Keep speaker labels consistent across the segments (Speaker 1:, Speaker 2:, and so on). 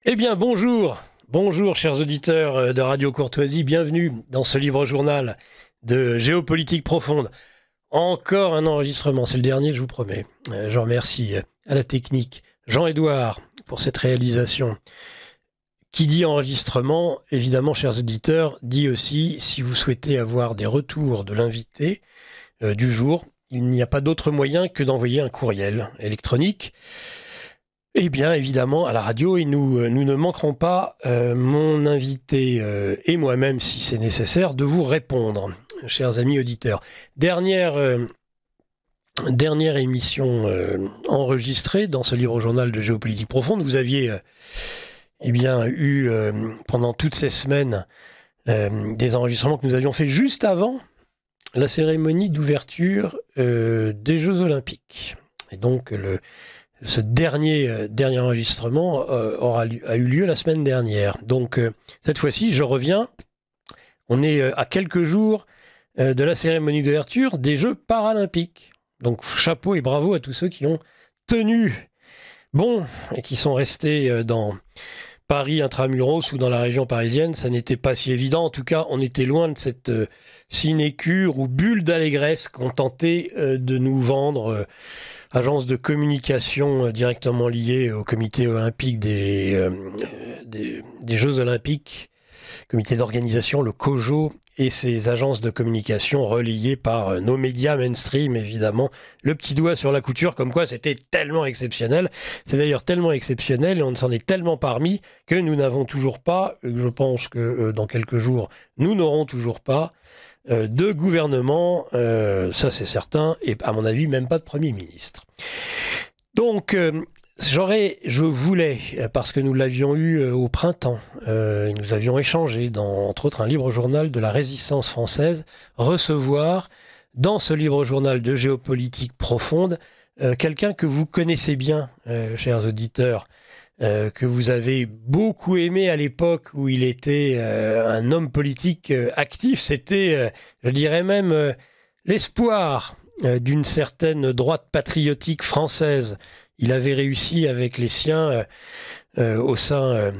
Speaker 1: Eh bien, bonjour, bonjour, chers auditeurs de Radio Courtoisie, bienvenue dans ce libre journal de géopolitique profonde. Encore un enregistrement, c'est le dernier, je vous promets. Je remercie à la technique Jean-Édouard pour cette réalisation. Qui dit enregistrement, évidemment, chers auditeurs, dit aussi, si vous souhaitez avoir des retours de l'invité du jour, il n'y a pas d'autre moyen que d'envoyer un courriel électronique. Eh bien, évidemment, à la radio, et nous ne manquerons pas, mon invité et moi-même, si c'est nécessaire, de vous répondre, chers amis auditeurs. Dernière émission enregistrée dans ce livre journal de géopolitique profonde. Vous aviez eu, pendant toutes ces semaines, des enregistrements que nous avions fait juste avant la cérémonie d'ouverture des Jeux Olympiques. Et donc, ce dernier enregistrement a eu lieu la semaine dernière. Donc, cette fois-ci, je reviens. On est à quelques jours de la cérémonie d'ouverture des Jeux paralympiques. Donc, chapeau et bravo à tous ceux qui ont tenu bon et qui sont restés dans Paris intramuros ou dans la région parisienne. Ça n'était pas si évident. En tout cas, on était loin de cette sinécure ou bulle d'allégresse qu'ont tenté de nous vendre agence de communication directement liée au comité olympique des Jeux olympiques, comité d'organisation, le COJO, et ces agences de communication relayées par nos médias mainstream, évidemment. Le petit doigt sur la couture, comme quoi c'était tellement exceptionnel. C'est d'ailleurs tellement exceptionnel et on s'en est tellement parmi que nous n'avons toujours pas, je pense que dans quelques jours, nous n'aurons toujours pas de gouvernement, ça c'est certain, et à mon avis, même pas de Premier ministre. Donc, je voulais, parce que nous l'avions eu au printemps, nous avions échangé dans, entre autres, un libre journal de la Résistance française, recevoir dans ce libre journal de géopolitique profonde quelqu'un que vous connaissez bien, chers auditeurs, que vous avez beaucoup aimé à l'époque où il était un homme politique actif. C'était, je dirais même, l'espoir d'une certaine droite patriotique française. Il avait réussi avec les siens au sein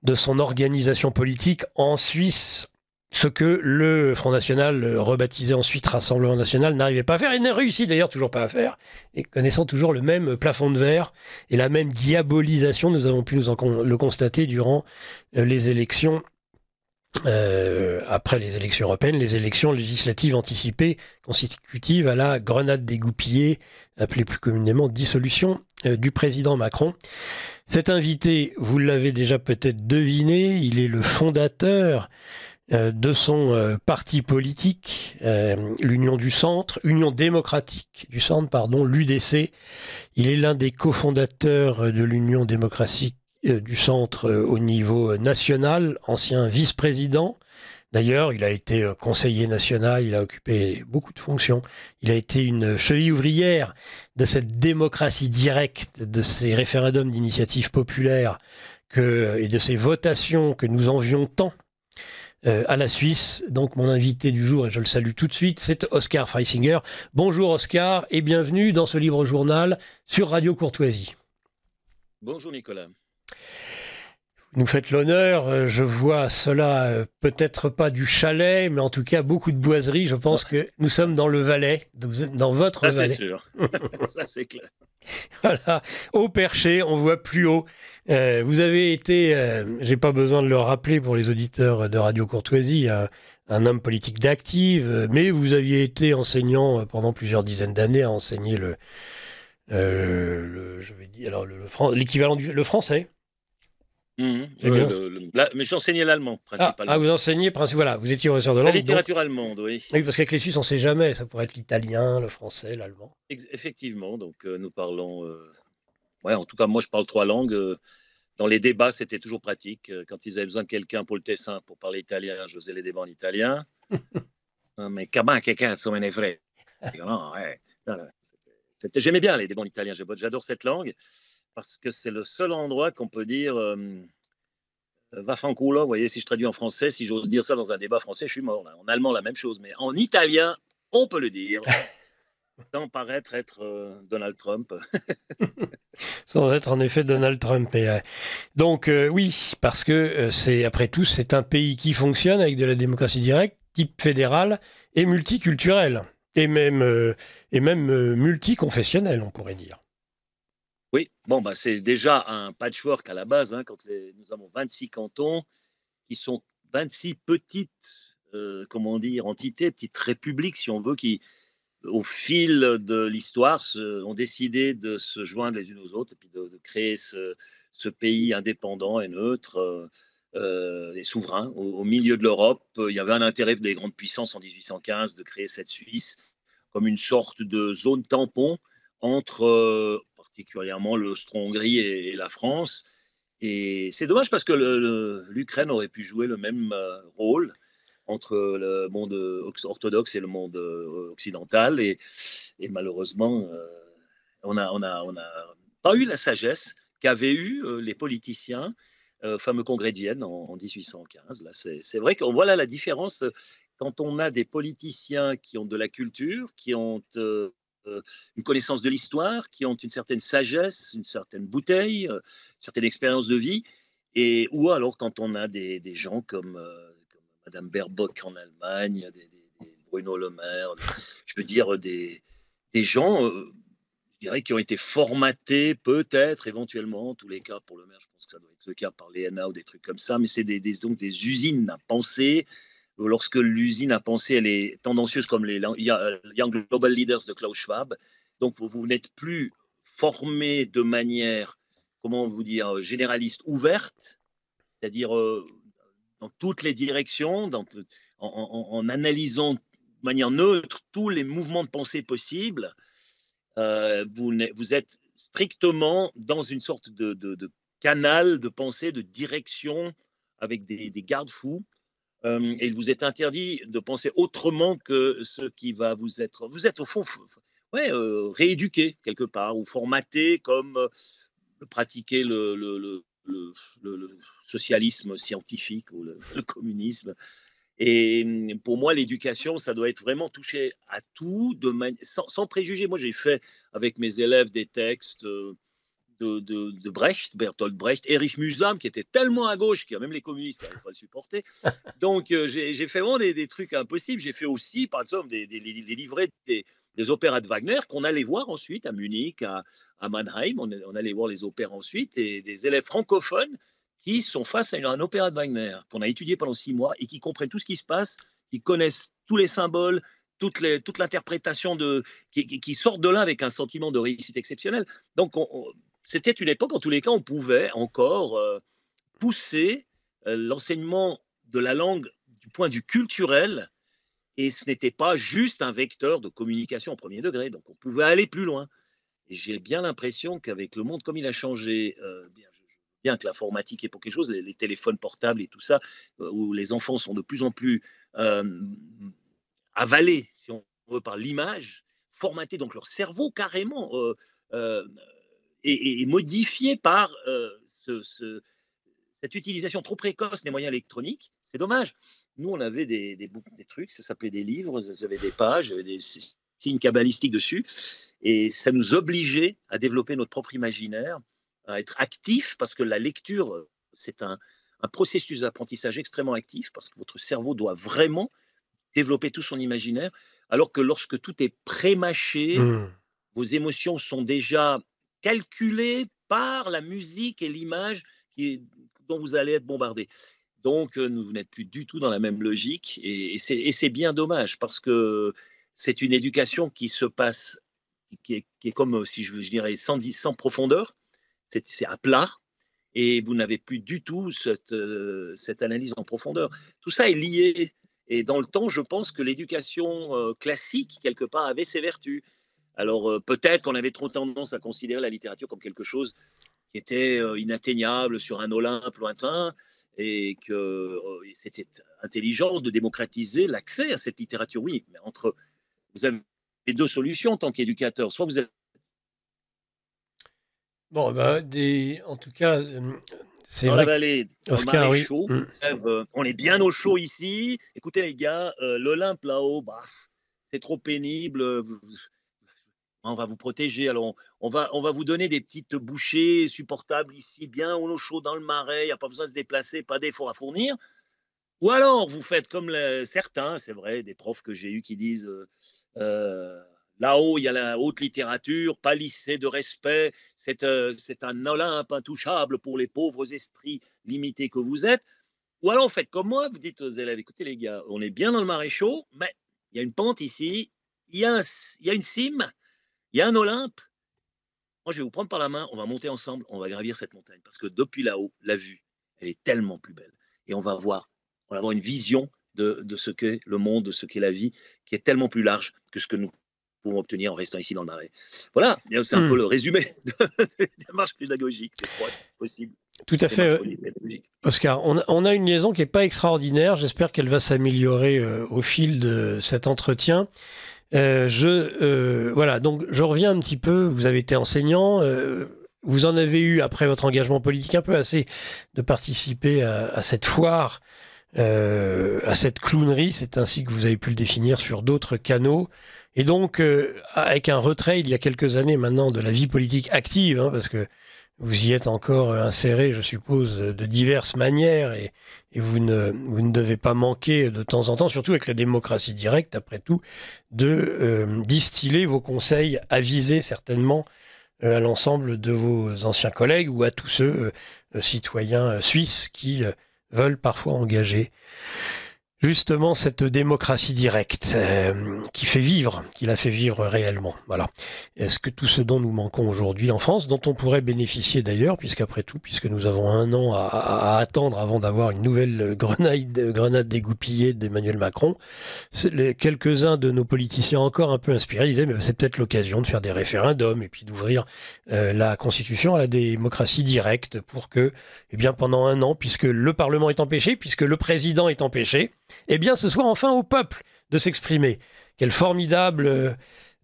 Speaker 1: de son organisation politique en Suisse, ce que le Front National, rebaptisé ensuite Rassemblement National, n'arrivait pas à faire. Il n'a réussi d'ailleurs toujours pas à faire. Et connaissant toujours le même plafond de verre et la même diabolisation, nous avons pu le constater durant les élections, après les élections européennes, les élections législatives anticipées consécutives à la grenade dégoupillée, appelée plus communément dissolution du président Macron. Cet invité, vous l'avez déjà peut-être deviné, il est le fondateur de son parti politique, l'Union du Centre, Union démocratique du Centre, pardon, l'UDC. Il est l'un des cofondateurs de l'Union démocratique du Centre au niveau national, ancien vice-président. D'ailleurs, il a été conseiller national, il a occupé beaucoup de fonctions. Il a été une cheville ouvrière de cette démocratie directe, de ces référendums d'initiative populaire et de ces votations que nous envions tant à la Suisse. Donc mon invité du jour, et je le salue tout de suite, c'est Oscar Freisinger. Bonjour Oscar et bienvenue dans ce libre journal sur Radio Courtoisie.
Speaker 2: Bonjour Nicolas.
Speaker 1: Vous nous faites l'honneur, je vois cela, peut-être pas du chalet, mais en tout cas beaucoup de boiseries. Je pense que nous sommes dans le Valais, dans votre
Speaker 2: Valais. Ça c'est sûr, ça c'est clair.
Speaker 1: Voilà, au perché, on voit plus haut. Vous avez été, j'ai pas besoin de le rappeler pour les auditeurs de Radio Courtoisie, un homme politique d'active, mais vous aviez été enseignant pendant plusieurs dizaines d'années à enseigner l'équivalent du français.
Speaker 2: Mais j'enseignais l'allemand principalement.
Speaker 1: Vous enseignez principalement, voilà, vous étiez professeur de langue.
Speaker 2: La littérature allemande, oui.
Speaker 1: Oui, parce qu'avec les Suisses, on ne sait jamais, ça pourrait être l'italien, le français, l'allemand.
Speaker 2: Effectivement, donc nous parlons, en tout cas moi je parle 3 langues. Dans les débats, c'était toujours pratique. Quand ils avaient besoin de quelqu'un pour le Tessin, pour parler italien, je faisais les débats en italien. Mais comment quelqu'un se me vrai? J'aimais bien les débats en italien, j'adore cette langue. Parce que c'est le seul endroit qu'on peut dire vaffanculo, vous voyez, si je traduis en français, si j'ose dire ça dans un débat français, je suis mort. Là. En allemand, la même chose, mais en italien, on peut le dire, sans paraître être Donald Trump.
Speaker 1: Sans être en effet Donald Trump. Donc oui, parce que après tout, c'est un pays qui fonctionne avec de la démocratie directe, type fédéral et multiculturel, et même multiconfessionnel, on pourrait dire.
Speaker 2: Oui, bon, bah, c'est déjà un patchwork à la base, hein, quand nous avons 26 cantons qui sont 26 petites, comment dire, entités, petites républiques, si on veut, qui, au fil de l'histoire, ont décidé de se joindre les unes aux autres et puis de créer ce pays indépendant et neutre et souverain au milieu de l'Europe. Il y avait un intérêt des grandes puissances en 1815 de créer cette Suisse comme une sorte de zone tampon entre particulièrement l'Austro-Hongrie et la France. Et c'est dommage parce que l'Ukraine aurait pu jouer le même rôle entre le monde orthodoxe et le monde occidental. Et malheureusement, on a pas eu la sagesse qu'avaient eu les politiciens au fameux congrès de Vienne en 1815. Là, c'est vrai qu'on voit là la différence quand on a des politiciens qui ont de la culture, qui ont une connaissance de l'histoire, qui ont une certaine sagesse, une certaine bouteille, une certaine expérience de vie, ou alors quand on a des gens comme Madame Baerbock en Allemagne, des Bruno Le Maire, je veux dire des gens, je dirais, qui ont été formatés peut-être, éventuellement, en tous les cas pour le maire, je pense que ça doit être le cas par l'ENA ou des trucs comme ça, mais c'est donc des usines à penser. Lorsque l'usine à penser, elle est tendancieuse comme les Young Global Leaders de Klaus Schwab, donc vous n'êtes plus formé de manière, comment vous dire, généraliste ouverte, c'est-à-dire dans toutes les directions, en analysant de manière neutre tous les mouvements de pensée possibles. Vous êtes strictement dans une sorte de canal de pensée, de direction, avec des garde-fous. Et il vous est interdit de penser autrement que ce qui va vous être. Vous êtes au fond ouais, rééduqué quelque part, ou formaté comme pratiquer le socialisme scientifique ou le communisme. Et pour moi, l'éducation, ça doit être vraiment touché à tout, sans préjugés. Moi, j'ai fait avec mes élèves des textes de Brecht, Bertolt Brecht, Erich Mühsam, qui était tellement à gauche que même les communistes n'arrivaient pas à le supporter. Donc, j'ai fait vraiment des trucs impossibles. J'ai fait aussi, par exemple, les livrets des opéras de Wagner qu'on allait voir ensuite à Munich, à Mannheim. On allait voir les opéras ensuite, et des élèves francophones qui sont face à un opéra de Wagner qu'on a étudié pendant 6 mois et qui comprennent tout ce qui se passe, qui connaissent tous les symboles, toute l'interprétation qui sortent de là avec un sentiment de réussite exceptionnelle. Donc, c'était une époque, en tous les cas, on pouvait encore pousser l'enseignement de la langue du point de vue culturel, et ce n'était pas juste un vecteur de communication au premier degré. Donc, on pouvait aller plus loin. Et j'ai bien l'impression qu'avec le monde comme il a changé, bien que l'informatique est pour quelque chose, les téléphones portables et tout ça, où les enfants sont de plus en plus avalés, si on veut, par l'image, formatés, donc leur cerveau carrément euh, est modifié par cette utilisation trop précoce des moyens électroniques. C'est dommage. Nous, on avait des trucs, ça s'appelait des livres, ça avait des pages, il y avait des signes cabalistiques dessus, et ça nous obligeait à développer notre propre imaginaire, à être actif, parce que la lecture, c'est un processus d'apprentissage extrêmement actif, parce que votre cerveau doit vraiment développer tout son imaginaire, alors que lorsque tout est prémâché, vos émotions sont déjà calculées par la musique et l'image dont vous allez être bombardé. Donc, vous n'êtes plus du tout dans la même logique, et c'est bien dommage, parce que c'est une éducation qui se passe, qui est comme, si je dirais, sans profondeur, c'est à plat, et vous n'avez plus du tout cette analyse en profondeur. Tout ça est lié, et dans le temps, je pense que l'éducation classique, quelque part, avait ses vertus. Alors, peut-être qu'on avait trop tendance à considérer la littérature comme quelque chose qui était inatteignable sur un Olympe lointain, et que c'était intelligent de démocratiser l'accès à cette littérature. Oui, mais vous avez deux solutions en tant qu'éducateur. Soit vous êtes
Speaker 1: Bon, ben, en tout cas, c'est
Speaker 2: dans la
Speaker 1: vrai que
Speaker 2: vallée, dans le
Speaker 1: Oscar,
Speaker 2: marais
Speaker 1: oui.
Speaker 2: chaud, on est bien au chaud ici. Écoutez les gars, l'Olympe là-haut, bah, c'est trop pénible. On va vous protéger. Alors, on va vous donner des petites bouchées supportables ici, bien au chaud dans le marais. Il n'y a pas besoin de se déplacer, pas d'efforts à fournir. Ou alors, vous faites comme certains, c'est vrai, des profs que j'ai eus qui disent là-haut, il y a la haute littérature, pâlissez de respect, c'est un Olympe intouchable pour les pauvres esprits limités que vous êtes. Ou alors, faites comme moi, vous dites aux élèves écoutez, les gars, on est bien dans le marais chaud, mais il y a une pente ici, il y a une cime, il y a un Olympe. Moi, je vais vous prendre par la main, on va monter ensemble, on va gravir cette montagne. Parce que depuis là-haut, la vue, elle est tellement plus belle. Et on va avoir une vision de ce qu'est le monde, de ce qu'est la vie, qui est tellement plus large que ce que nous pouvons obtenir en restant ici dans le marais. Voilà, c'est un peu le résumé des démarches pédagogiques, c'est possible.
Speaker 1: Tout à fait. Oscar, on a une liaison qui n'est pas extraordinaire. J'espère qu'elle va s'améliorer au fil de cet entretien. Voilà, donc je reviens un petit peu. Vous avez été enseignant. Vous en avez eu, après votre engagement politique, un peu assez de participer à cette foire, à cette clownerie. C'est ainsi que vous avez pu le définir sur d'autres canaux. Et donc, avec un retrait, il y a quelques années maintenant, de la vie politique active, hein, parce que vous y êtes encore inséré, je suppose, de diverses manières, et vous ne devez pas manquer de temps en temps, surtout avec la démocratie directe, après tout, de distiller vos conseils avisés certainement à l'ensemble de vos anciens collègues ou à tous ceux citoyens suisses qui veulent parfois engager justement cette démocratie directe qui la fait vivre réellement. Voilà. Est-ce que tout ce dont nous manquons aujourd'hui en France, dont on pourrait bénéficier d'ailleurs, puisque nous avons 1 an à attendre avant d'avoir une nouvelle grenade dégoupillée d'Emmanuel Macron, quelques-uns de nos politiciens encore un peu inspirés disaient mais c'est peut-être l'occasion de faire des référendums et puis d'ouvrir la Constitution à la démocratie directe pour que, pendant 1 an, puisque le Parlement est empêché, puisque le président est empêché, ce soit enfin au peuple de s'exprimer. Quelle formidable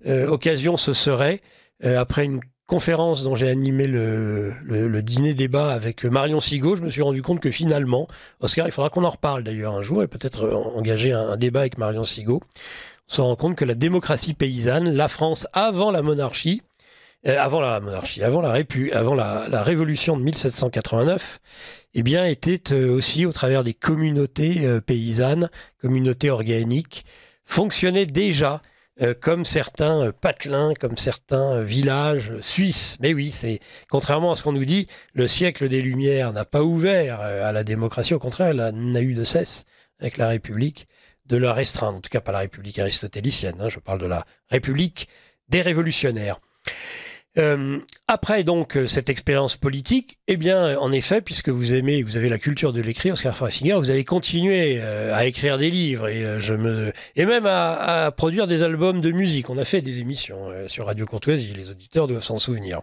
Speaker 1: occasion ce serait, après une conférence dont j'ai animé le dîner-débat avec Marion Sigaud, je me suis rendu compte que finalement, Oscar, il faudra qu'on en reparle d'ailleurs un jour, et peut-être engager un débat avec Marion Sigaud, on se rend compte que la démocratie paysanne, la France avant la monarchie, avant la révolution de 1789, était aussi au travers des communautés paysannes, communautés organiques, fonctionnait déjà comme certains patelins, comme certains villages suisses. Mais oui, contrairement à ce qu'on nous dit, le siècle des Lumières n'a pas ouvert à la démocratie, au contraire, elle n'a eu de cesse avec la République de la restreindre, en tout cas pas la République aristotélicienne, je parle de la République des révolutionnaires. Après donc cette expérience politique, en effet, puisque vous avez la culture de l'écrit, Oscar Freisinger, vous avez continué à écrire des livres et même à produire des albums de musique. On a fait des émissions sur Radio Courtoisie, les auditeurs doivent s'en souvenir.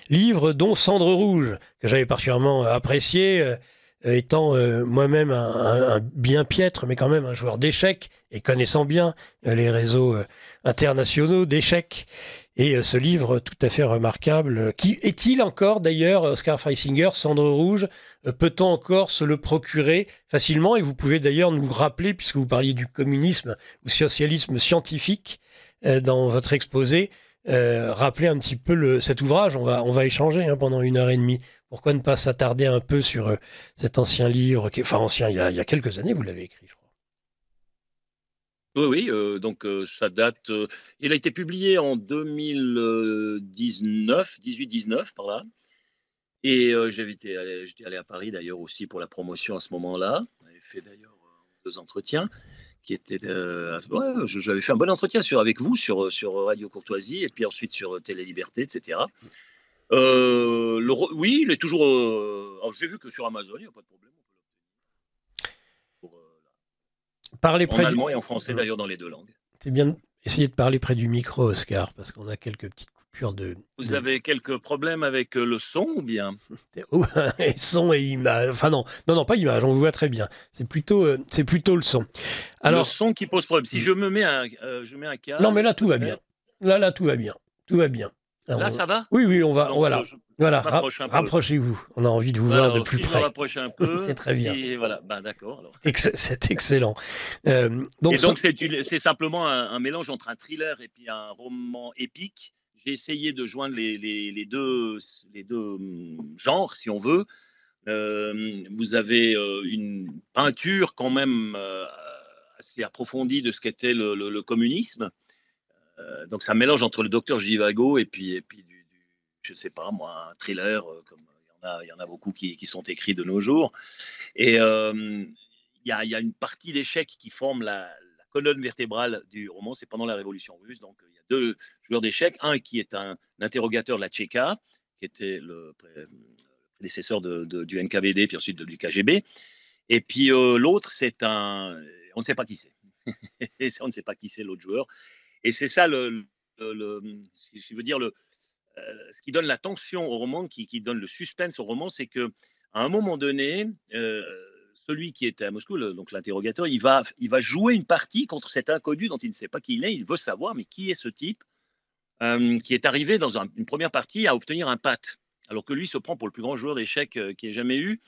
Speaker 1: Livres dont Cendre Rouge, que j'avais particulièrement apprécié, étant moi-même un bien piètre, mais quand même un joueur d'échecs, et connaissant bien les réseaux internationaux d'échecs. Et ce livre tout à fait remarquable, qui est-il encore d'ailleurs, Oscar Freisinger, Cendre Rouge, peut-on encore se le procurer facilement? Et vous pouvez d'ailleurs nous rappeler, puisque vous parliez du communisme ou socialisme scientifique dans votre exposé, rappeler un petit peu cet ouvrage. On va échanger pendant 1h30. Pourquoi ne pas s'attarder un peu sur cet ancien livre, ancien, il y a quelques années, vous l'avez écrit, je crois.
Speaker 2: Oui, donc ça date. Il a été publié en 2019, 18-19 par là. Et j'étais allé à Paris d'ailleurs aussi pour la promotion à ce moment-là. J'avais fait d'ailleurs 2 entretiens qui étaient. J'avais fait un bon entretien avec vous sur Radio Courtoisie et puis ensuite sur Télé Liberté, etc. Oui, il est toujours. Alors j'ai vu que sur Amazon, il n'y a pas de problème. En allemand et en français d'ailleurs dans les 2 langues.
Speaker 1: C'est bien d'essayer de parler près du micro, Oscar, parce qu'on a quelques petites coupures de...
Speaker 2: Vous avez quelques problèmes avec le son ou bien?
Speaker 1: Son et image. Enfin non, pas image, on vous voit très bien. C'est plutôt le son.
Speaker 2: Alors, le son qui pose problème. Si je mets un casque...
Speaker 1: Non mais là tout va bien. Là tout va bien. Tout va bien.
Speaker 2: Alors, là ça va?
Speaker 1: Oui, on va...
Speaker 2: Donc,
Speaker 1: voilà, rapprochez-vous. On a envie de vous voir de plus près.
Speaker 2: Je me rapproche un peu.
Speaker 1: C'est très bien.
Speaker 2: Et voilà, d'accord. Alors.
Speaker 1: C'est excellent.
Speaker 2: Donc c'est simplement un mélange entre un thriller et puis un roman épique. j'ai essayé de joindre les deux genres, si on veut. Vous avez une peinture quand même assez approfondie de ce qu'était le communisme. Donc c'est un mélange entre le docteur Givago et puis je sais pas moi, un thriller, comme il y en a beaucoup qui sont écrits de nos jours. Et il y a une partie d'échecs qui forme la colonne vertébrale du roman, c'est pendant la Révolution russe. Donc il y a deux joueurs d'échecs, un qui est un interrogateur de la Tchéka, qui était le prédécesseur du NKVD, puis ensuite du KGB. Et puis l'autre, c'est on ne sait pas qui c'est. On ne sait pas qui c'est l'autre joueur. Et c'est ça, si je veux dire, ce qui donne la tension au roman, qui donne le suspense au roman, c'est que à un moment donné, celui qui était à Moscou, donc l'interrogateur, il va jouer une partie contre cet inconnu dont il ne sait pas qui il est. Il veut savoir, mais qui est ce type qui est arrivé dans une première partie à obtenir un pat, alors que lui se prend pour le plus grand joueur d'échecs qu'il ait jamais eu.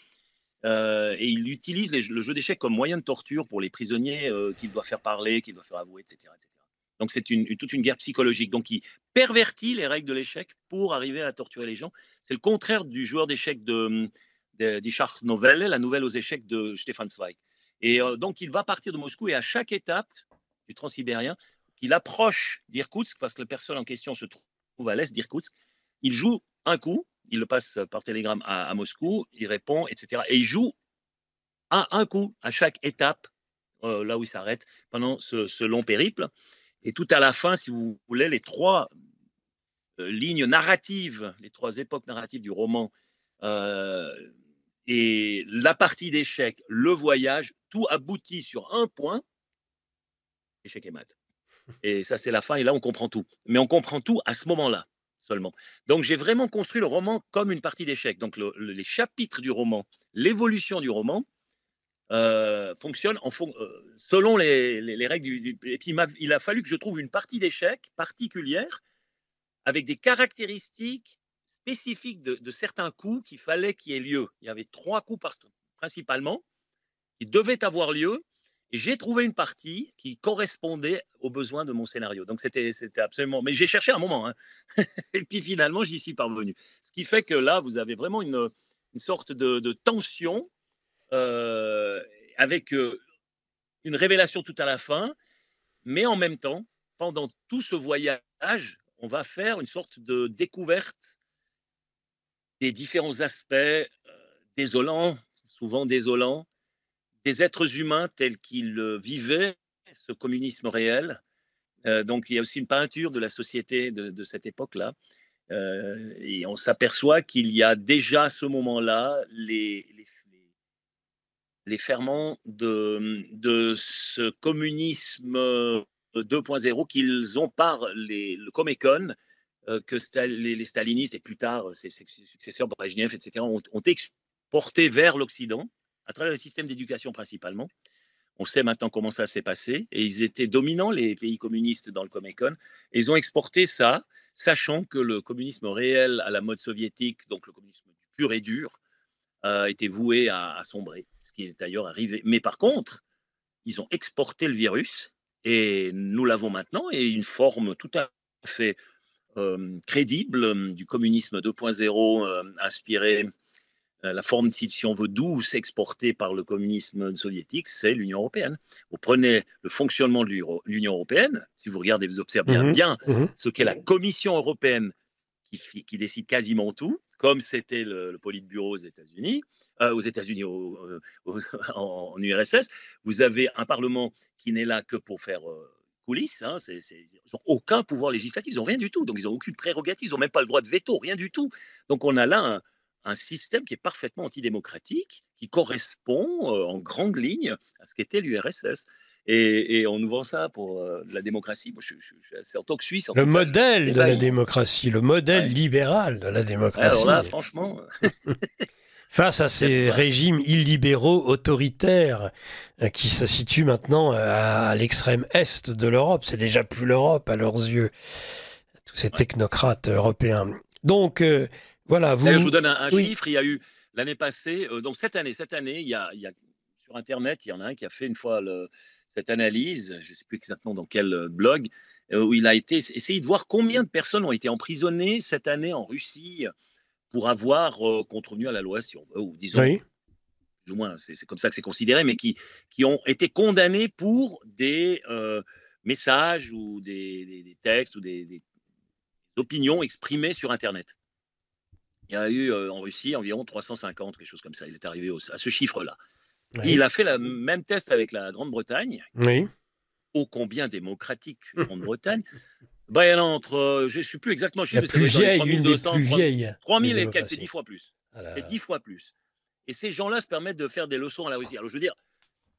Speaker 2: Et il utilise le jeu d'échecs comme moyen de torture pour les prisonniers qu'il doit faire parler, qu'il doit faire avouer, etc. etc. Donc c'est toute une guerre psychologique. Donc il pervertit les règles de l'échec pour arriver à torturer les gens. C'est le contraire du joueur d'échecs d'Ichard Novelle, la nouvelle aux échecs de Stefan Zweig. Et donc il va partir de Moscou et à chaque étape du transsibérien, qu'il approche d'Irkoutsk, parce que la personne en question se trouve à l'est d'Irkoutsk, il joue un coup, il le passe par télégramme à Moscou, il répond, etc. Et il joue un coup à chaque étape, là où il s'arrête, pendant ce long périple. Et tout à la fin, si vous voulez, les trois lignes narratives, les trois époques narratives du roman, et la partie d'échecs, le voyage, tout aboutit sur un point, échec et mat. Et ça, c'est la fin, et là, on comprend tout. Mais on comprend tout à ce moment-là seulement. Donc, j'ai vraiment construit le roman comme une partie d'échecs. Donc, les chapitres du roman, l'évolution du roman, fonctionne selon les règles et puis il a fallu que je trouve une partie d'échecs particulière avec des caractéristiques spécifiques de certains coups qu'il fallait qu'il y ait lieu. Il y avait 3 coups principalement qui devaient avoir lieu et j'ai trouvé une partie qui correspondait aux besoins de mon scénario. Donc c'était absolument... Mais j'ai cherché un moment, hein. Et puis finalement j'y suis parvenu. Ce qui fait que là vous avez vraiment une sorte de tension avec une révélation tout à la fin, mais en même temps, pendant tout ce voyage, on va faire une sorte de découverte des différents aspects désolants, souvent désolants, des êtres humains tels qu'ils vivaient ce communisme réel. Donc il y a aussi une peinture de la société de cette époque-là. Et on s'aperçoit qu'il y a déjà à ce moment-là les ferments de ce communisme 2.0 qu'ils ont par le Comecon, que les stalinistes et plus tard ses successeurs, Brejnev, etc., ont exporté vers l'Occident, à travers le système d'éducation principalement. On sait maintenant comment ça s'est passé, et ils étaient dominants, les pays communistes, dans le Comecon, et ils ont exporté ça, sachant que le communisme réel à la mode soviétique, donc le communisme pur et dur, était voué à sombrer, ce qui est d'ailleurs arrivé. Mais par contre, ils ont exporté le virus, et nous l'avons maintenant, et une forme tout à fait crédible du communisme 2.0 inspiré, la forme, si on veut, douce exportée par le communisme soviétique, c'est l'Union européenne. Vous prenez le fonctionnement de l'Union européenne, si vous regardez, vous observez bien ce qu'est la Commission européenne qui décide quasiment tout, comme c'était le Politburo aux États-Unis, en URSS. Vous avez un Parlement qui n'est là que pour faire coulisses. Hein, ils n'ont aucun pouvoir législatif, ils n'ont rien du tout. Donc, ils n'ont aucune prérogative, ils n'ont même pas le droit de veto, rien du tout. Donc, on a là un système qui est parfaitement antidémocratique, qui correspond en grande ligne à ce qu'était l'URSS. Et on nous vend ça pour la démocratie. Moi, je suis en tant que Suisse.
Speaker 1: Le modèle de la démocratie, le modèle libéral de la démocratie.
Speaker 2: Alors là, franchement...
Speaker 1: Face à ces régimes illibéraux, autoritaires, qui se situent maintenant à l'extrême est de l'Europe. C'est déjà plus l'Europe à leurs yeux, tous ces technocrates européens. Donc, voilà.
Speaker 2: Je vous donne un chiffre. Il y a eu l'année passée, donc cette année, il y a sur Internet, il y en a un qui a fait une fois cette analyse, je ne sais plus exactement dans quel blog, où il a essayé de voir combien de personnes ont été emprisonnées cette année en Russie pour avoir contrevenu à la loi, si on veut, ou disons,
Speaker 1: Oui.
Speaker 2: plus ou moins, c'est comme ça que c'est considéré, mais qui ont été condamnés pour des messages ou des textes ou des opinions exprimées sur Internet. Il y a eu en Russie environ 350, quelque chose comme ça. Il est arrivé à ce chiffre-là.
Speaker 1: Oui.
Speaker 2: Il a fait le même test avec la Grande-Bretagne,
Speaker 1: Oui.
Speaker 2: ô combien démocratique, Grande-Bretagne. Ben, il y en a entre, je ne suis plus exactement le chiffre,
Speaker 1: La
Speaker 2: mais ça
Speaker 1: plus
Speaker 2: doit être dans les
Speaker 1: vieille, une des
Speaker 2: 3200,
Speaker 1: plus vieilles
Speaker 2: 3000 et quelques, c'est
Speaker 1: démocraties.
Speaker 2: 10 fois plus.
Speaker 1: Ah là
Speaker 2: C'est
Speaker 1: là.
Speaker 2: 10 fois plus. Et ces gens-là se permettent de faire des leçons à la Russie. Alors, je veux dire,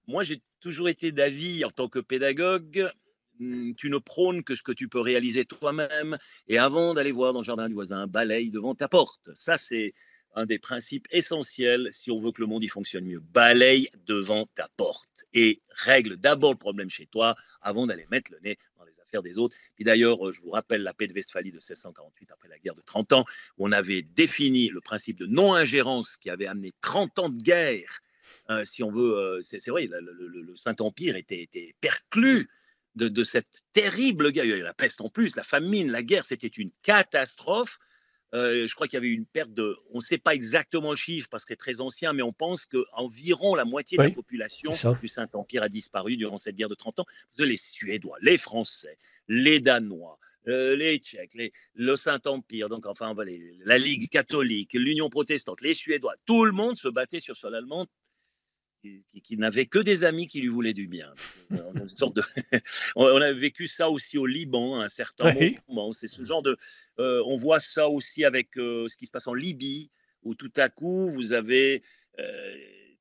Speaker 2: moi, j'ai toujours été d'avis en tant que pédagogue, tu ne prônes que ce que tu peux réaliser toi-même. Et avant d'aller voir dans le jardin du voisin, balaye devant ta porte. Ça, c'est un des principes essentiels si on veut que le monde y fonctionne mieux. Balaye devant ta porte et règle d'abord le problème chez toi avant d'aller mettre le nez dans les affaires des autres. Puis d'ailleurs, je vous rappelle la paix de Westphalie de 1648, après la guerre de 30 ans, où on avait défini le principe de non-ingérence qui avait amené 30 ans de guerre. Si on veut, c'est vrai, le Saint-Empire était perclus de cette terrible guerre. Il y a eu la peste en plus, la famine, la guerre, c'était une catastrophe. Je crois qu'il y avait une perte de, on ne sait pas exactement le chiffre parce que c'est très ancien, mais on pense qu'environ la moitié de la
Speaker 1: Oui, c'est
Speaker 2: population
Speaker 1: ça.
Speaker 2: du Saint-Empire a disparu durant cette guerre de 30 ans. Parce que les Suédois, les Français, les Danois, les Tchèques, le Saint-Empire, donc enfin la Ligue catholique, l'Union protestante, les Suédois, tout le monde se battait sur sol allemand qui n'avait que des amis qui lui voulaient du bien. On a, une sorte de on a vécu ça aussi au Liban à un certain
Speaker 1: Oui.
Speaker 2: moment. C'est ce genre de. On voit ça aussi avec ce qui se passe en Libye, où tout à coup, vous avez euh,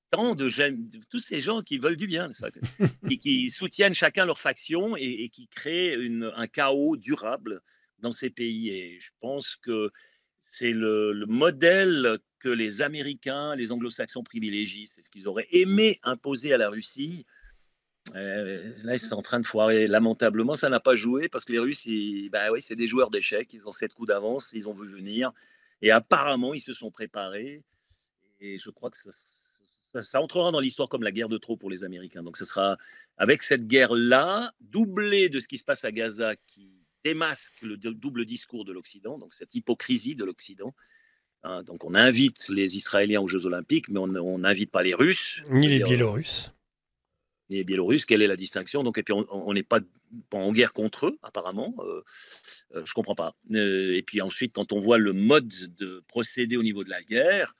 Speaker 2: tant de jeunes, tous ces gens qui veulent du bien, qui soutiennent chacun leur faction et qui créent un chaos durable dans ces pays. Et je pense que c'est le modèle que les Américains, les Anglo-Saxons privilégient. C'est ce qu'ils auraient aimé imposer à la Russie. Là, ils sont en train de foirer. Lamentablement, ça n'a pas joué parce que les Russes, bah oui, c'est des joueurs d'échecs. Ils ont 7 coups d'avance, ils ont vu venir. Et apparemment, ils se sont préparés. Et je crois que ça entrera dans l'histoire comme la guerre de trop pour les Américains. Donc ce sera avec cette guerre-là, doublée de ce qui se passe à Gaza, qui démasque le double discours de l'Occident, donc cette hypocrisie de l'Occident. Hein, donc on invite les Israéliens aux Jeux Olympiques, mais on n'invite pas les Russes.
Speaker 1: Ni les
Speaker 2: C'est-à-dire,
Speaker 1: Biélorusses.
Speaker 2: les Biélorusses, quelle est la distinction? Donc, et puis on n'est pas en guerre contre eux, apparemment. Je comprends pas. Et puis ensuite, quand on voit le mode de procéder au niveau de la guerre,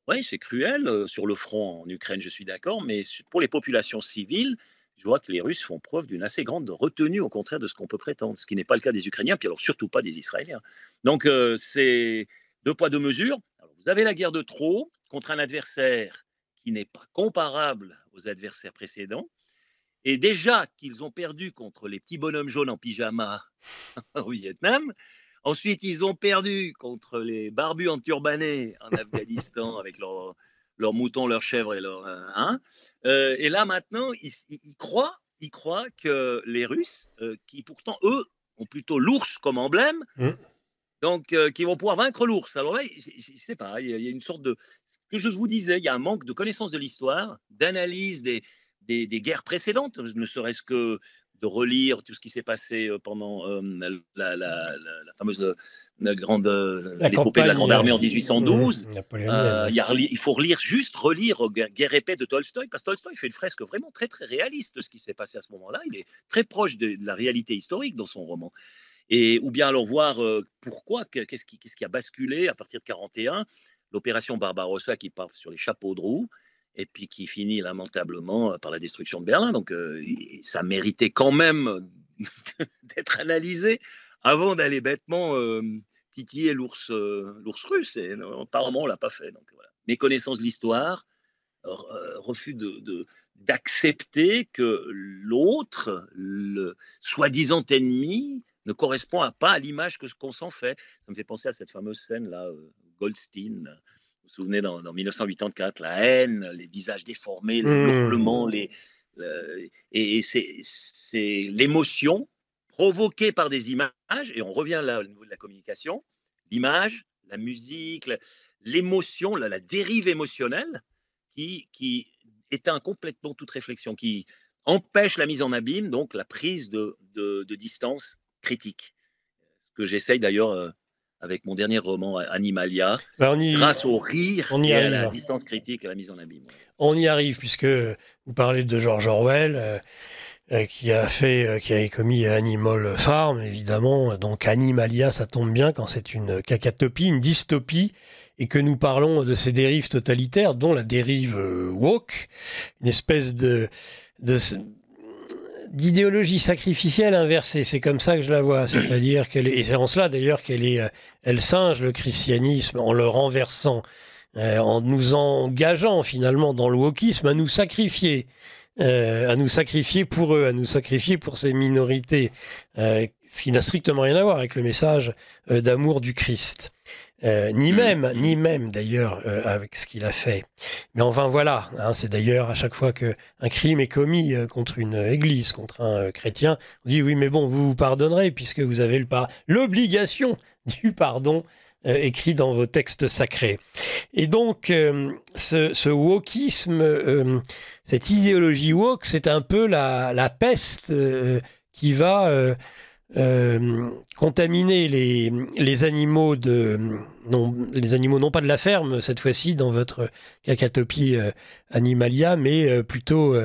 Speaker 2: oui, c'est cruel. Sur le front en Ukraine, je suis d'accord, mais pour les populations civiles, je vois que les Russes font preuve d'une assez grande retenue, au contraire de ce qu'on peut prétendre, ce qui n'est pas le cas des Ukrainiens, puis alors surtout pas des Israéliens. Donc, c'est deux poids, deux mesures. Alors, vous avez la guerre de trop contre un adversaire qui n'est pas comparable aux adversaires précédents. Et déjà qu'ils ont perdu contre les petits bonhommes jaunes en pyjama au Vietnam, ensuite ils ont perdu contre les barbus enturbanés en Afghanistan avec leurs moutons, leurs chèvres et leurs... hein. Et là maintenant, ils croient que les Russes, qui pourtant eux ont plutôt l'ours comme emblème,
Speaker 1: Mm.
Speaker 2: donc qui vont pouvoir vaincre l'ours. Alors là, je ne sais pas, il y a une sorte de... Ce que je vous disais, il y a un manque de connaissance de l'histoire, d'analyse des guerres précédentes, ne serait-ce que de relire tout ce qui s'est passé pendant la fameuse grande
Speaker 1: La
Speaker 2: l'épopée de la Grande
Speaker 1: campagne
Speaker 2: Armée en 1812.
Speaker 1: napoléonienne.
Speaker 2: Il faut juste relire Guerre et paix de Tolstoï, parce que Tolstoï fait une fresque vraiment très très réaliste de ce qui s'est passé à ce moment-là. Il est très proche de la réalité historique dans son roman. Et, ou bien alors voir pourquoi, qu'est-ce qui a basculé à partir de 41, l'opération Barbarossa qui part sur les chapeaux de roue, et puis qui finit lamentablement par la destruction de Berlin. Donc ça méritait quand même d'être analysé avant d'aller bêtement titiller l'ours russe. Et apparemment, on ne l'a pas fait. Donc, voilà. Méconnaissance de l'histoire, refus d'accepter que l'autre, le soi-disant ennemi, ne correspond pas à l'image qu'on s'en fait. Ça me fait penser à cette fameuse scène-là, Goldstein. Vous vous souvenez, dans 1984, la haine, les visages déformés, les hurlements, et c'est l'émotion provoquée par des images, et on revient là au niveau de la communication, l'image, la musique, l'émotion, la dérive émotionnelle qui éteint complètement toute réflexion, qui empêche la mise en abîme, donc la prise de distance critique. Ce que j'essaye d'ailleurs avec mon dernier roman, Animalia,
Speaker 1: Ben,
Speaker 2: grâce au rire
Speaker 1: on y
Speaker 2: et à la
Speaker 1: arrive.
Speaker 2: distance critique et à la mise en abîme. Ouais.
Speaker 1: On y arrive, puisque vous parlez de George Orwell, qui a commis Animal Farm, évidemment. Donc Animalia, ça tombe bien quand c'est une cacatopie, une dystopie, et que nous parlons de ces dérives totalitaires, dont la dérive woke, une espèce d'idéologie sacrificielle inversée. C'est comme ça que je la vois. C'est-à-dire et c'est en cela d'ailleurs elle singe le christianisme en le renversant, en nous engageant finalement dans le wokisme à nous sacrifier pour eux, à nous sacrifier pour ces minorités, ce qui n'a strictement rien à voir avec le message d'amour du Christ. Ni même d'ailleurs avec ce qu'il a fait. Mais enfin voilà, hein, c'est d'ailleurs à chaque fois qu'un crime est commis contre une église, contre un chrétien, on dit oui mais bon, vous vous pardonnerez puisque vous avez l'obligation du pardon écrit dans vos textes sacrés. Et donc ce wokisme, cette idéologie woke, c'est un peu la peste qui va contaminer les animaux les animaux non pas de la ferme cette fois-ci dans votre cacatopie Animalia, mais plutôt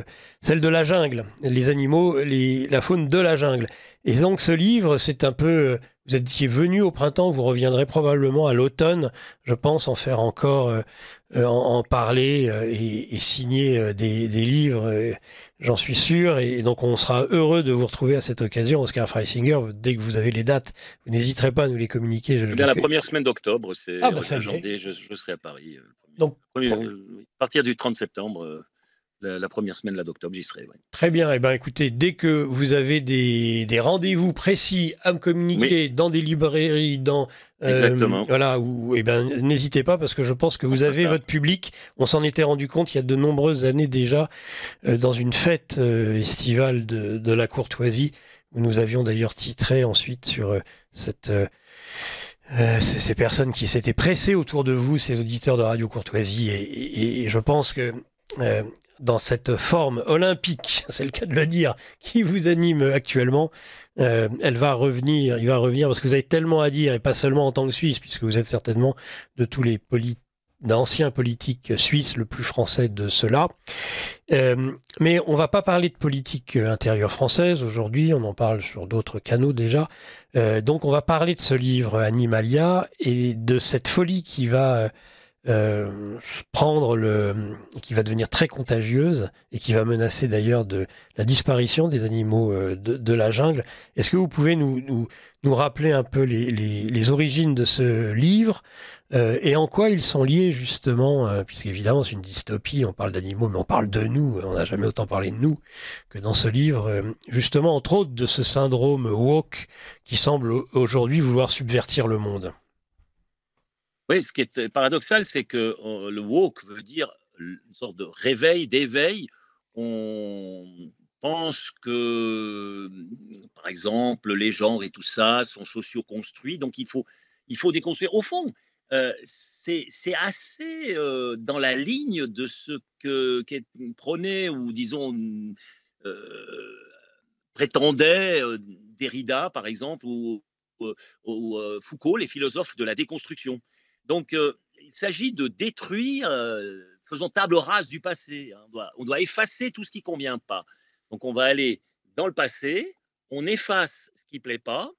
Speaker 1: celle de la jungle, les animaux, la faune de la jungle. Et donc ce livre, c'est un peu, vous étiez venu au printemps, vous reviendrez probablement à l'automne, je pense, en faire encore, en parler et signer des livres. J'en suis sûr, et donc on sera heureux de vous retrouver à cette occasion, Oscar Freisinger. Dès que vous avez les dates, vous n'hésiterez pas à nous les communiquer.
Speaker 2: Eh bien, la première semaine d'octobre, c'est
Speaker 1: ça y est.
Speaker 2: je serai à Paris.
Speaker 1: Donc,
Speaker 2: à partir du 30 septembre, la première semaine là, d'octobre, j'y serai. Ouais.
Speaker 1: très bien. Eh ben, écoutez, dès que vous avez des rendez-vous précis à me communiquer dans des librairies,
Speaker 2: Exactement.
Speaker 1: voilà, eh ben, n'hésitez pas parce que je pense que vous avez votre public. On s'en était rendu compte il y a de nombreuses années déjà dans une fête estivale de la courtoisie où nous avions d'ailleurs titré ensuite sur ces personnes qui s'étaient pressées autour de vous, ces auditeurs de Radio Courtoisie, et je pense que dans cette forme olympique, c'est le cas de le dire, qui vous anime actuellement, il va revenir parce que vous avez tellement à dire, et pas seulement en tant que Suisse, puisque vous êtes certainement de tous les d'anciens politiques suisses le plus français de ceux-là. Mais on ne va pas parler de politique intérieure française aujourd'hui, on en parle sur d'autres canaux déjà. Donc on va parler de ce livre Animalia et de cette folie qui va qui va devenir très contagieuse et qui va menacer d'ailleurs de la disparition des animaux de la jungle. Est-ce que vous pouvez nous rappeler un peu les origines de ce livre et en quoi ils sont liés justement, puisqu'évidemment c'est une dystopie, on parle d'animaux mais on parle de nous, on n'a jamais autant parlé de nous que dans ce livre, justement entre autres de ce syndrome woke qui semble aujourd'hui vouloir subvertir le monde.
Speaker 2: Oui, ce qui est paradoxal, c'est que le woke veut dire une sorte de réveil, d'éveil. On pense que, par exemple, les genres et tout ça sont socio-construits, donc il faut déconstruire. Au fond, c'est assez dans la ligne de ce qu'est prôné ou, disons, prétendait Derrida, par exemple, ou Foucault, les philosophes de la déconstruction. Donc, il s'agit de détruire, faisons table rase du passé. Hein. On doit effacer tout ce qui ne convient pas. Donc, on va aller dans le passé, on efface ce qui ne plaît pas,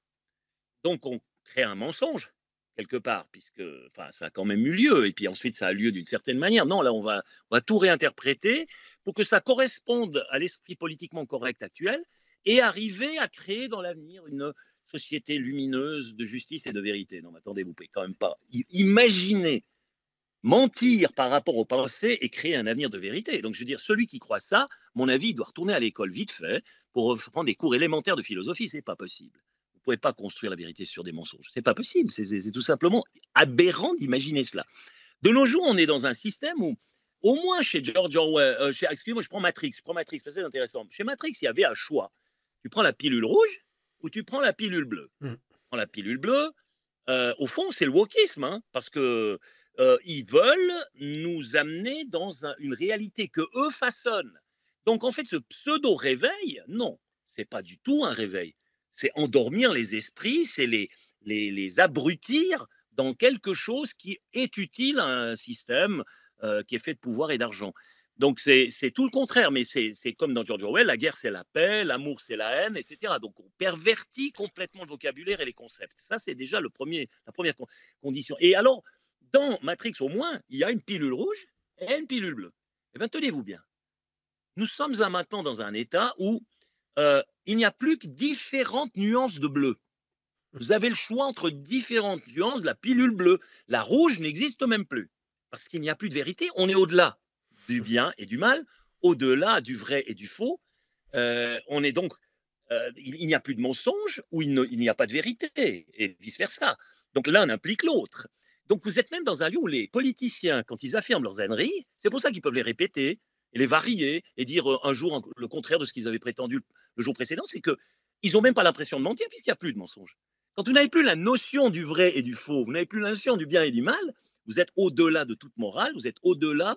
Speaker 2: donc on crée un mensonge, quelque part, puisque ça a quand même eu lieu, et puis ensuite ça a lieu d'une certaine manière. Non, là, on va tout réinterpréter pour que ça corresponde à l'esprit politiquement correct actuel et arriver à créer dans l'avenir une société lumineuse de justice et de vérité. Non, mais attendez, vous ne pouvez quand même pas imaginer mentir par rapport au passé et créer un avenir de vérité. Donc, je veux dire, celui qui croit ça, mon avis, il doit retourner à l'école vite fait pour prendre des cours élémentaires de philosophie. C'est pas possible. Vous ne pouvez pas construire la vérité sur des mensonges. C'est pas possible. C'est tout simplement aberrant d'imaginer cela. De nos jours, on est dans un système où, au moins chez George Orwell, excusez-moi, je prends Matrix, parce que c'est intéressant. Chez Matrix, il y avait un choix. Tu prends la pilule rouge ou tu prends la pilule bleue. Tu prends la pilule bleue, au fond, c'est le wokisme, hein, parce que ils veulent nous amener dans une réalité que eux façonnent. Donc en fait, ce pseudo-réveil, non, c'est pas du tout un réveil. C'est endormir les esprits, c'est les abrutir dans quelque chose qui est utile à un système qui est fait de pouvoir et d'argent. Donc c'est tout le contraire, mais c'est comme dans George Orwell, la guerre c'est la paix, l'amour c'est la haine, etc. Donc on pervertit complètement le vocabulaire et les concepts. Ça c'est déjà la première condition. Et alors, dans Matrix au moins, il y a une pilule rouge et une pilule bleue. Eh bien tenez-vous bien, nous sommes maintenant dans un état où il n'y a plus que différentes nuances de bleu. Vous avez le choix entre différentes nuances de la pilule bleue. La rouge n'existe même plus. Parce qu'il n'y a plus de vérité. On est au-delà du bien et du mal, au-delà du vrai et du faux. On est donc. Il n'y a plus de mensonge ou il n'y a pas de vérité, et vice-versa. Donc l'un implique l'autre. Donc vous êtes même dans un lieu où les politiciens, quand ils affirment leurs âneries, c'est pour ça qu'ils peuvent les répéter, et les varier, et dire un jour le contraire de ce qu'ils avaient prétendu le jour précédent, c'est qu'ils n'ont même pas l'impression de mentir puisqu'il n'y a plus de mensonge. Quand vous n'avez plus la notion du vrai et du faux, vous n'avez plus la notion du bien et du mal, vous êtes au-delà de toute morale, vous êtes au-delà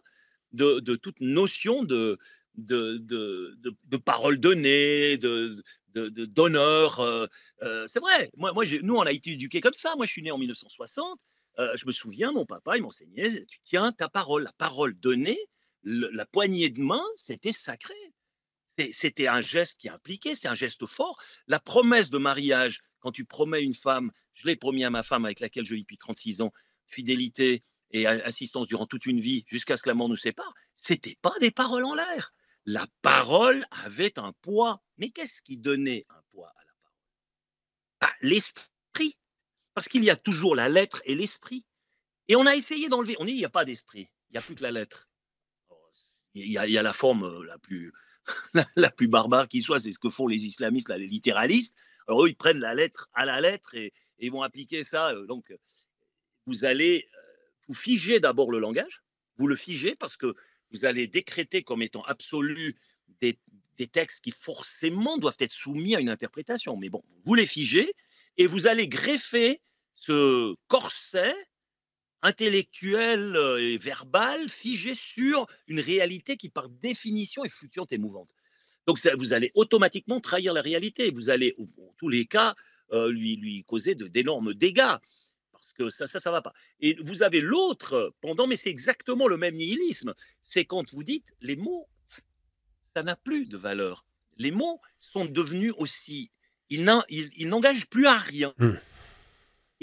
Speaker 2: de toute notion de parole donnée, d'honneur. C'est vrai. Nous, on a été éduqués comme ça. Moi, je suis né en 1960. Je me souviens, mon papa, il m'enseignait, tu tiens ta parole. La parole donnée, la poignée de main, c'était sacré. C'était un geste qui impliquait, c'était un geste fort. La promesse de mariage, quand tu promets une femme, je l'ai promis à ma femme avec laquelle je vis depuis 36 ans, fidélité et assistance durant toute une vie jusqu'à ce que la mort nous sépare, c'était pas des paroles en l'air. La parole avait un poids. Mais qu'est-ce qui donnait un poids à la parole? L'esprit. Parce qu'il y a toujours la lettre et l'esprit. Et on a essayé d'enlever. On dit, il n'y a pas d'esprit. Il n'y a plus que la lettre. Il y a la forme la plus barbare qui soit, c'est ce que font les islamistes, là, les littéralistes. Alors eux, ils prennent la lettre à la lettre et ils vont appliquer ça. Donc, vous allez vous figer d'abord le langage. Vous le figez parce que vous allez décréter comme étant absolu des, des textes qui forcément doivent être soumis à une interprétation. Mais bon, vous les figez et vous allez greffer ce corset intellectuel et verbal figé sur une réalité qui, par définition, est fluctuante et mouvante. Donc, vous allez automatiquement trahir la réalité. Vous allez, en tous les cas, lui causer d'énormes dégâts. Parce que ça ne va pas. Et vous avez l'autre pendant, mais c'est exactement le même nihilisme. C'est quand vous dites les mots, ça n'a plus de valeur. Les mots sont devenus aussi. Ils n'engagent plus à rien.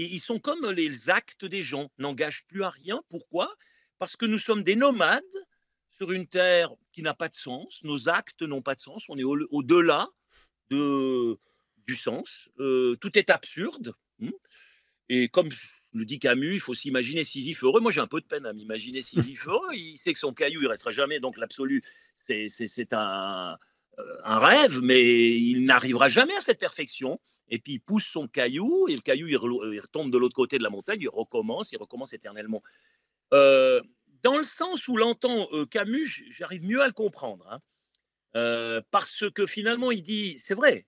Speaker 2: Et ils sont comme les actes des gens, n'engagent plus à rien. Pourquoi? Parce que nous sommes des nomades sur une terre qui n'a pas de sens. Nos actes n'ont pas de sens. On est au-delà du sens. Tout est absurde. Et comme le dit Camus, il faut s'imaginer Sisyphe heureux. Moi, j'ai un peu de peine à m'imaginer Sisyphe heureux. Il sait que son caillou, il restera jamais. Donc, l'absolu, c'est un rêve, mais il n'arrivera jamais à cette perfection. Et puis, il pousse son caillou, et le caillou, il retombe de l'autre côté de la montagne, il recommence éternellement. Dans le sens où l'entend Camus, j'arrive mieux à le comprendre. Parce que finalement, il dit, c'est vrai,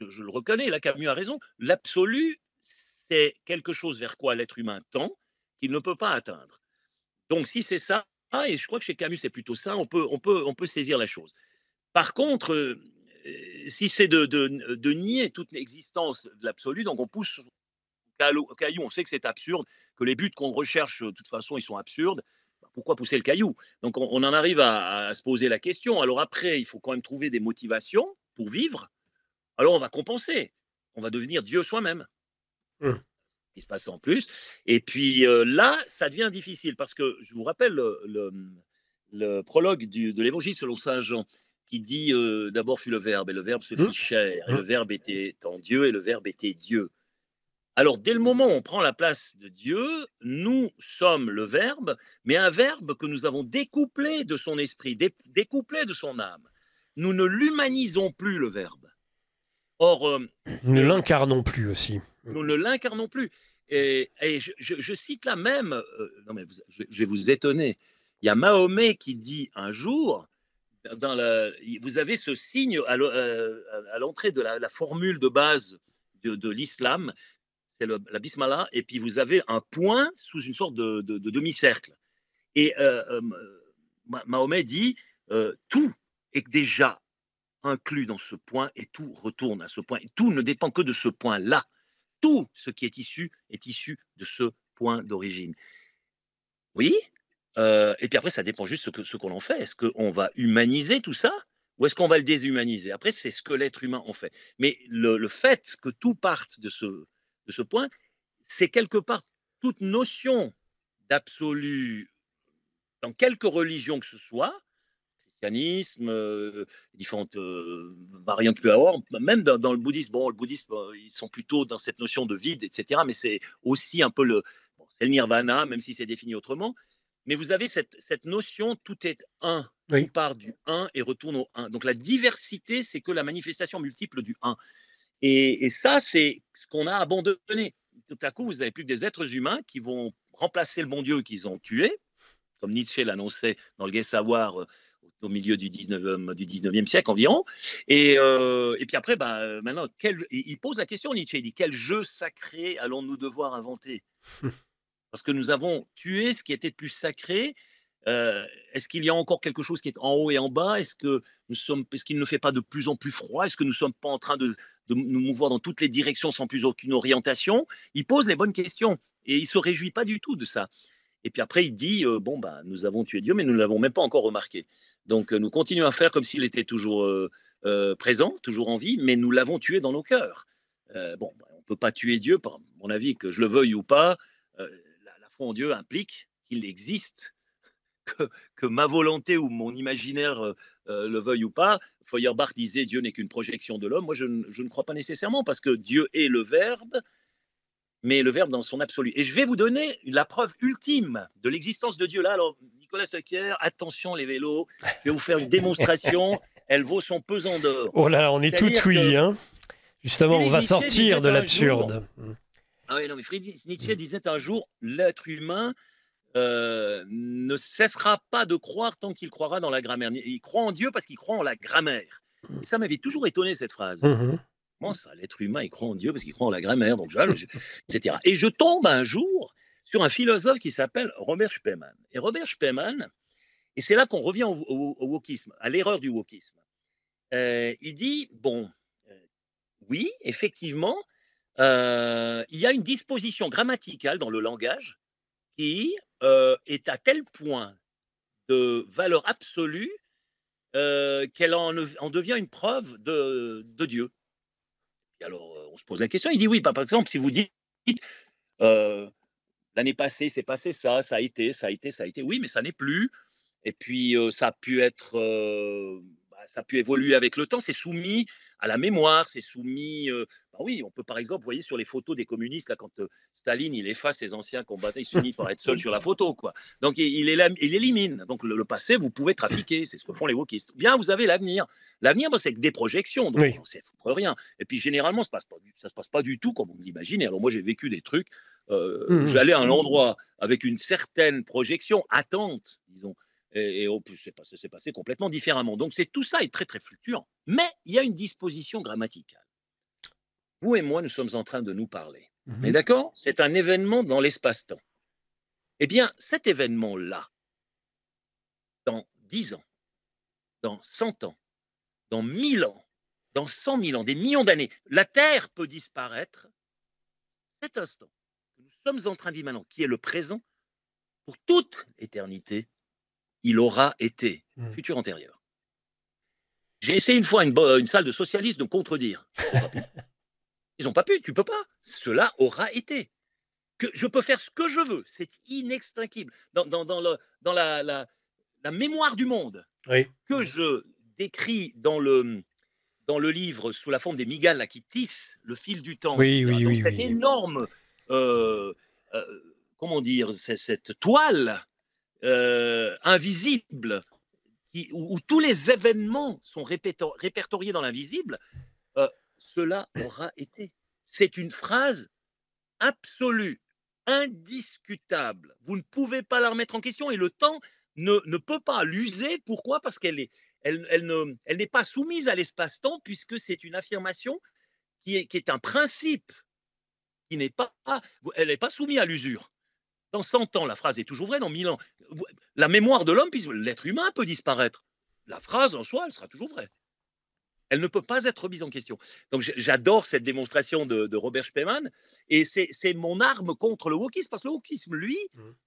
Speaker 2: je le reconnais, là, Camus a raison, l'absolu, c'est quelque chose vers quoi l'être humain tend qu'il ne peut pas atteindre. Donc, si c'est ça, et je crois que chez Camus, c'est plutôt ça, on peut saisir la chose. Par contre, si c'est de nier toute l'existence de l'absolu, donc on pousse au caillou, on sait que c'est absurde, que les buts qu'on recherche, de toute façon, ils sont absurdes. Pourquoi pousser le caillou? Donc on en arrive à se poser la question. Alors après, il faut quand même trouver des motivations pour vivre. Alors on va compenser. On va devenir Dieu soi-même. Il se passe en plus. Et puis là, ça devient difficile parce que je vous rappelle le prologue de l'Évangile selon saint Jean qui dit d'abord fut le Verbe et le Verbe se fit chair et le Verbe était en Dieu et le Verbe était Dieu. Alors dès le moment où on prend la place de Dieu, nous sommes le Verbe, mais un Verbe que nous avons découplé de son esprit, découplé de son âme. Nous ne l'humanisons plus, le Verbe. Or,
Speaker 1: nous ne l'incarnons plus aussi.
Speaker 2: Nous ne l'incarnons plus. Et je cite là même, non mais je vais vous étonner, il y a Mahomet qui dit un jour, vous avez ce signe à l'entrée de la formule de base de l'islam, c'est la Bismillah, et puis vous avez un point sous une sorte de demi-cercle. Et Mahomet dit tout est déjà inclus dans ce point et tout retourne à ce point. Et tout ne dépend que de ce point-là. Tout ce qui est issu de ce point d'origine. Oui. Et puis après, ça dépend juste ce qu'on en fait. Est-ce qu'on va humaniser tout ça ou est-ce qu'on va le déshumaniser? Après, c'est ce que l'être humain en fait. Mais le fait que tout parte de ce point, c'est quelque part toute notion d'absolu dans quelque religion que ce soit, christianisme, différentes variantes qu'il peut y avoir, même dans le bouddhisme. Bon, le bouddhisme, ils sont plutôt dans cette notion de vide, etc. Mais c'est aussi un peu c'est le nirvana, même si c'est défini autrement. Mais vous avez cette notion, tout est un,
Speaker 1: Oui.
Speaker 2: tout part du un et retourne au un. Donc la diversité, c'est que la manifestation multiple du un. Et ça, c'est ce qu'on a abandonné. Tout à coup, vous n'avez plus que des êtres humains qui vont remplacer le bon Dieu qu'ils ont tué, comme Nietzsche l'annonçait dans le Gai Savoir au milieu du 19e siècle environ. Et puis après, maintenant, il pose la question, Nietzsche, il dit, quel jeu sacré allons-nous devoir inventer? Parce que nous avons tué ce qui était de plus sacré. Est-ce qu'il y a encore quelque chose qui est en haut et en bas? Est-ce qu'il ne fait pas de plus en plus froid? Est-ce que nous ne sommes pas en train de nous mouvoir dans toutes les directions sans plus aucune orientation? Il pose les bonnes questions et il ne se réjouit pas du tout de ça. Et puis après, il dit nous avons tué Dieu, mais nous ne l'avons même pas encore remarqué. Donc nous continuons à faire comme s'il était toujours présent, toujours en vie, mais nous l'avons tué dans nos cœurs. On ne peut pas tuer Dieu, par mon avis, que je le veuille ou pas. La foi en Dieu implique qu'il existe, que ma volonté ou mon imaginaire le veuille ou pas. Feuerbach disait Dieu n'est qu'une projection de l'homme. Moi, je ne crois pas nécessairement, parce que Dieu est le Verbe, mais le Verbe dans son absolu. Et je vais vous donner la preuve ultime de l'existence de Dieu. Là, alors, Nicolas Stocker, attention les vélos, je vais vous faire une démonstration, elle vaut son pesant d'or.
Speaker 1: Oh là là, on est tout oui, hein. Justement, on va
Speaker 2: Nietzsche
Speaker 1: sortir de l'absurde.
Speaker 2: Ah oui, non, mais Friedrich Nietzsche disait un jour, l'être humain ne cessera pas de croire tant qu'il croira dans la grammaire. Il croit en Dieu parce qu'il croit en la grammaire. Et ça m'avait toujours étonné, cette phrase. Comment ça, l'être humain, il croit en Dieu parce qu'il croit en la grammaire, donc etc. Et je tombe un jour sur un philosophe qui s'appelle Robert Spemann. Et Robert Spemann, et c'est là qu'on revient au wokisme, à l'erreur du wokisme. Il dit, oui, effectivement, il y a une disposition grammaticale dans le langage qui est à tel point de valeur absolue qu'elle en devient une preuve de Dieu. Et alors, on se pose la question, il dit oui, par exemple, si vous dites l'année passée, c'est passé ça, ça a été, oui, mais ça n'est plus. Et puis, ça a pu évoluer avec le temps, c'est soumis à la mémoire, c'est soumis. Oui, on peut par exemple, vous voyez sur les photos des communistes, là, quand Staline il efface ses anciens combattants, ils finissent par être seuls sur la photo, quoi. Donc il élimine. Donc le passé, vous pouvez trafiquer, c'est ce que font les wokistes. Bien, vous avez l'avenir. L'avenir, c'est que des projections, donc on ne sait foutre rien. Et puis généralement, ça se passe pas du tout comme on l'imagine. Alors moi, j'ai vécu des trucs. J'allais à un endroit avec une certaine projection, attente, disons. Et c'est passé complètement différemment. Donc tout ça est très très fluctuant. Mais il y a une disposition grammaticale. Vous et moi, nous sommes en train de nous parler. Mais d'accord? C'est un événement dans l'espace-temps. Eh bien, cet événement-là, dans 10 ans, dans 100 ans, dans 1000 ans, dans 100 000 ans, des millions d'années, la Terre peut disparaître. Cet instant que nous sommes en train de vivre maintenant, qui est le présent, pour toute éternité, il aura été futur antérieur. J'ai essayé une fois une salle de socialistes de contredire. Ils n'ont pas pu, tu peux pas. Cela aura été. Je peux faire ce que je veux, c'est inextinguible. Dans la mémoire du monde, que je décris dans le livre sous la forme des migales là, qui tissent le fil du temps, donc cette énorme, comment dire, cette toile invisible où tous les événements sont répertoriés dans l'invisible, cela aura été. C'est une phrase absolue, indiscutable. Vous ne pouvez pas la remettre en question et le temps ne peut pas l'user. Pourquoi? Parce qu'elle n'est pas soumise à l'espace-temps puisque c'est une affirmation qui est un principe elle n'est pas soumise à l'usure. Dans 100 ans, la phrase est toujours vraie, dans 1000 ans. La mémoire de l'homme, puisque l'être humain peut disparaître. La phrase en soi, elle sera toujours vraie. Elle ne peut pas être remise en question. Donc j'adore cette démonstration de Robert Spemann, et c'est mon arme contre le wokisme, parce que le wokisme, lui,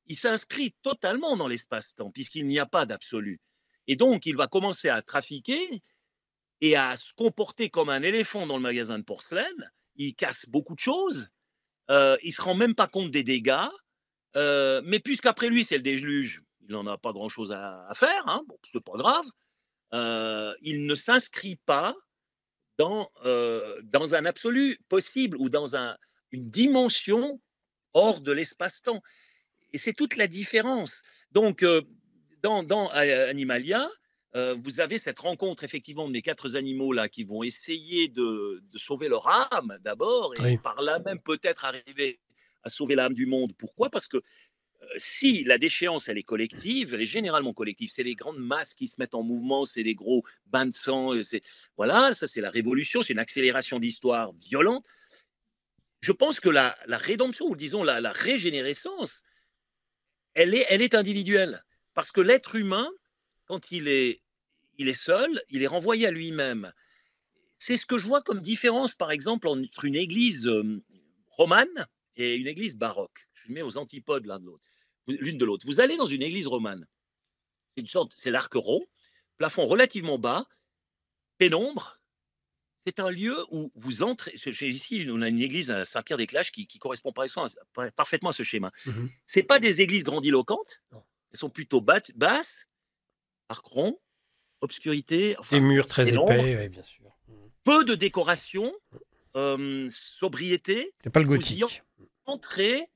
Speaker 2: il s'inscrit totalement dans l'espace-temps, puisqu'il n'y a pas d'absolu. Et donc, il va commencer à trafiquer et à se comporter comme un éléphant dans le magasin de porcelaine. Il casse beaucoup de choses, il ne se rend même pas compte des dégâts, mais puisqu'après lui, c'est le déluge, il n'en a pas grand-chose à faire, hein, bon, c'est pas grave. Il ne s'inscrit pas dans un absolu possible ou dans une dimension hors de l'espace-temps. Et c'est toute la différence. Donc, dans Animalia, vous avez cette rencontre effectivement de mes 4 animaux là qui vont essayer de sauver leur âme d'abord, et par là même peut-être arriver à sauver l'âme du monde. Pourquoi? Parce que si la déchéance, elle est collective, elle est généralement collective. C'est les grandes masses qui se mettent en mouvement, c'est des gros bains de sang. Voilà, ça c'est la révolution, c'est une accélération d'histoire violente. Je pense que la rédemption, ou disons la régénérescence, elle est individuelle. Parce que l'être humain, quand il est seul, il est renvoyé à lui-même. C'est ce que je vois comme différence, par exemple, entre une église romane et une église baroque. Je mets aux antipodes l'une de l'autre. Vous allez dans une église romane, c'est l'arc rond, plafond relativement bas, pénombre. C'est un lieu où vous entrez. Ici, on a une église à Saint-Pierre-des-Cloches qui correspond parfaitement à ce schéma. Ce pas des églises grandiloquentes, elles sont plutôt basses, arc rond, obscurité,
Speaker 1: des murs très épais, oui, bien sûr.
Speaker 2: Peu de décoration, sobriété.
Speaker 1: C'est pas le gothique.
Speaker 2: Vous y entrez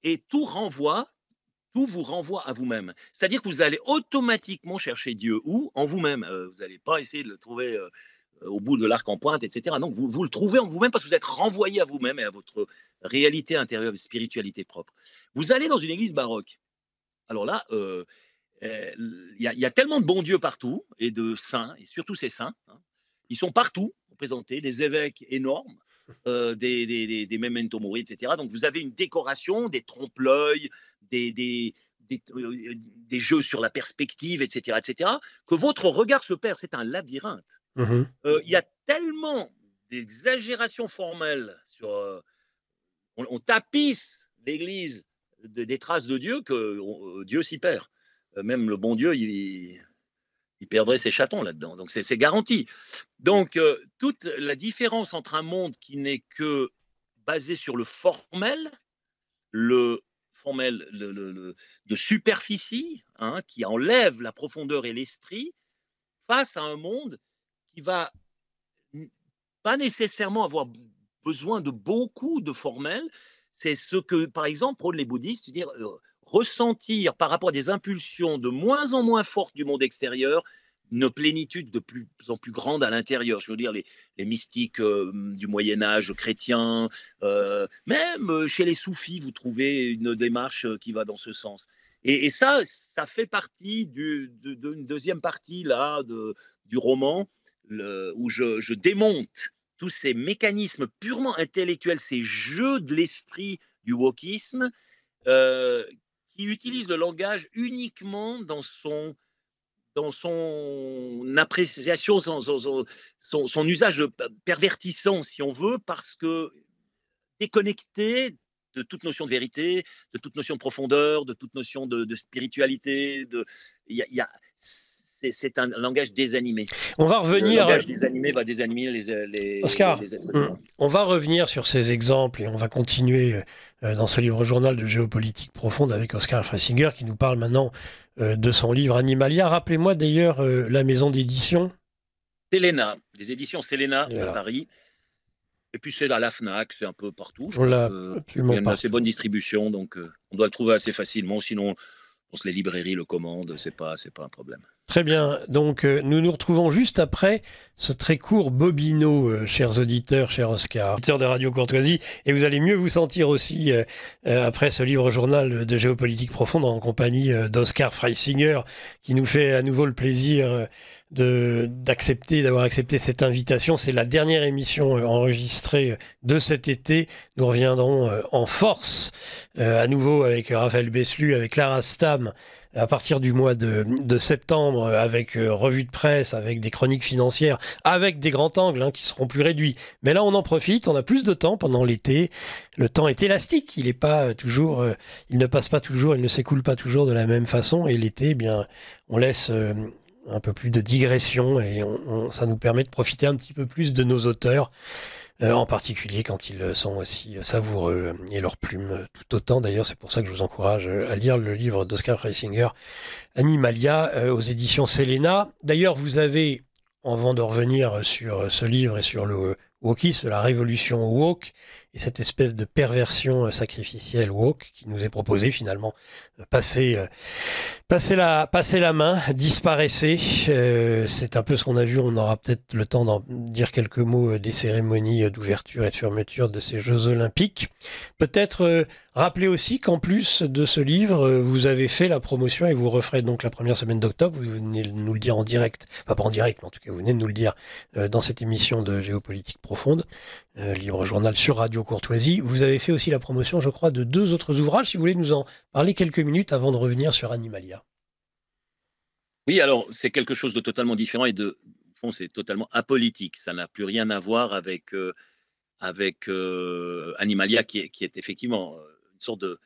Speaker 2: et tout vous renvoie à vous-même. C'est-à-dire que vous allez automatiquement chercher Dieu en vous-même. Vous n'allez pas essayer de le trouver au bout de l'arc en pointe, etc. Non, vous le trouvez en vous-même parce que vous êtes renvoyé à vous-même et à votre réalité intérieure, spiritualité propre. Vous allez dans une église baroque. Alors là, il y a tellement de bons dieux partout, et de saints, et surtout ces saints. Hein. Ils sont partout représentés, des évêques énormes, des memento mori, etc. Donc vous avez une décoration, des trompe-l'œil, des jeux sur la perspective, etc., etc., que votre regard se perd. C'est un labyrinthe. Il y a tellement d'exagérations formelles on tapisse l'église des traces de Dieu que Dieu s'y perd. Même le bon Dieu, il perdrait ses chatons là-dedans. Donc c'est garanti. Donc toute la différence entre un monde qui n'est que basé sur le formel de superficie, hein, qui enlève la profondeur et l'esprit, face à un monde qui va pas nécessairement avoir besoin de beaucoup de formels. C'est ce que, par exemple, prônent les bouddhistes, c'est-à-dire ressentir par rapport à des impulsions de moins en moins fortes du monde extérieur, une plénitude de plus en plus grande à l'intérieur. Je veux dire, les mystiques du Moyen-Âge chrétien, même chez les soufis, vous trouvez une démarche qui va dans ce sens. Et ça fait partie d'une deuxième partie là, du roman, où je démonte tous ces mécanismes purement intellectuels, ces jeux de l'esprit du wokisme, qui utilisent le langage uniquement dans son appréciation, son usage pervertissant, si on veut, parce que déconnecté de toute notion de vérité, de toute notion de profondeur, de toute notion de spiritualité. C'est un langage désanimé.
Speaker 1: On va revenir.
Speaker 2: Le langage désanimé va désanimer
Speaker 1: Oscar,
Speaker 2: les êtres humains.
Speaker 1: On va revenir sur ces exemples et on va continuer dans ce livre journal de géopolitique profonde avec Oscar Freisinger qui nous parle maintenant de son livre Animalia. Rappelez-moi d'ailleurs la maison d'édition.
Speaker 2: Selena, les éditions Selena à Paris. Et puis c'est à la FNAC, c'est un peu partout. Il y a une assez bonne distribution, donc on doit le trouver assez facilement. Sinon, on se les librairies le commandent, c'est pas un problème.
Speaker 1: Très bien. Donc, nous nous retrouvons juste après ce très court bobino, chers auditeurs, cher Oscar, auditeur de Radio Courtoisie. Et vous allez mieux vous sentir aussi après ce livre-journal de géopolitique profonde en compagnie d'Oscar Freisinger, qui nous fait à nouveau le plaisir d'avoir accepté cette invitation. C'est la dernière émission enregistrée de cet été. Nous reviendrons en force à nouveau avec Raphaël Beslu, avec Lara Stam, à partir du mois de septembre, avec revue de presse, avec des chroniques financières, avec des grands angles qui seront plus réduits. Mais là, on en profite, on a plus de temps pendant l'été. Le temps est élastique, il est pas toujours, il ne passe pas toujours, il ne s'écoule pas toujours de la même façon. Et l'été, eh bien, on laisse un peu plus de digression et ça nous permet de profiter un petit peu plus de nos auteurs. En particulier quand ils sont aussi savoureux et leurs plumes tout autant. D'ailleurs, c'est pour ça que je vous encourage à lire le livre d'Oscar Freisinger, Animalia, aux éditions Selena. D'ailleurs, vous avez, avant de revenir sur ce livre et sur le wokisme, la révolution woke, et cette espèce de perversion sacrificielle woke qui nous est proposée finalement, passer la main, disparaissez. C'est un peu ce qu'on a vu. On aura peut-être le temps d'en dire quelques mots des cérémonies d'ouverture et de fermeture de ces Jeux Olympiques. Peut-être rappeler aussi qu'en plus de ce livre, vous avez fait la promotion et vous referez donc la première semaine d'octobre. Vous venez de nous le dire en direct, enfin pas en direct, mais en tout cas vous venez de nous le dire dans cette émission de Géopolitique Profonde, livre journal sur Radio Courtoisie. Vous avez fait aussi la promotion, je crois, de 2 autres ouvrages. Si vous voulez nous en parler quelques minutes avant de revenir sur Animalia.
Speaker 2: Oui, alors c'est quelque chose de totalement différent et au fond, c'est totalement apolitique. Ça n'a plus rien à voir avec Animalia, qui est effectivement une sorte de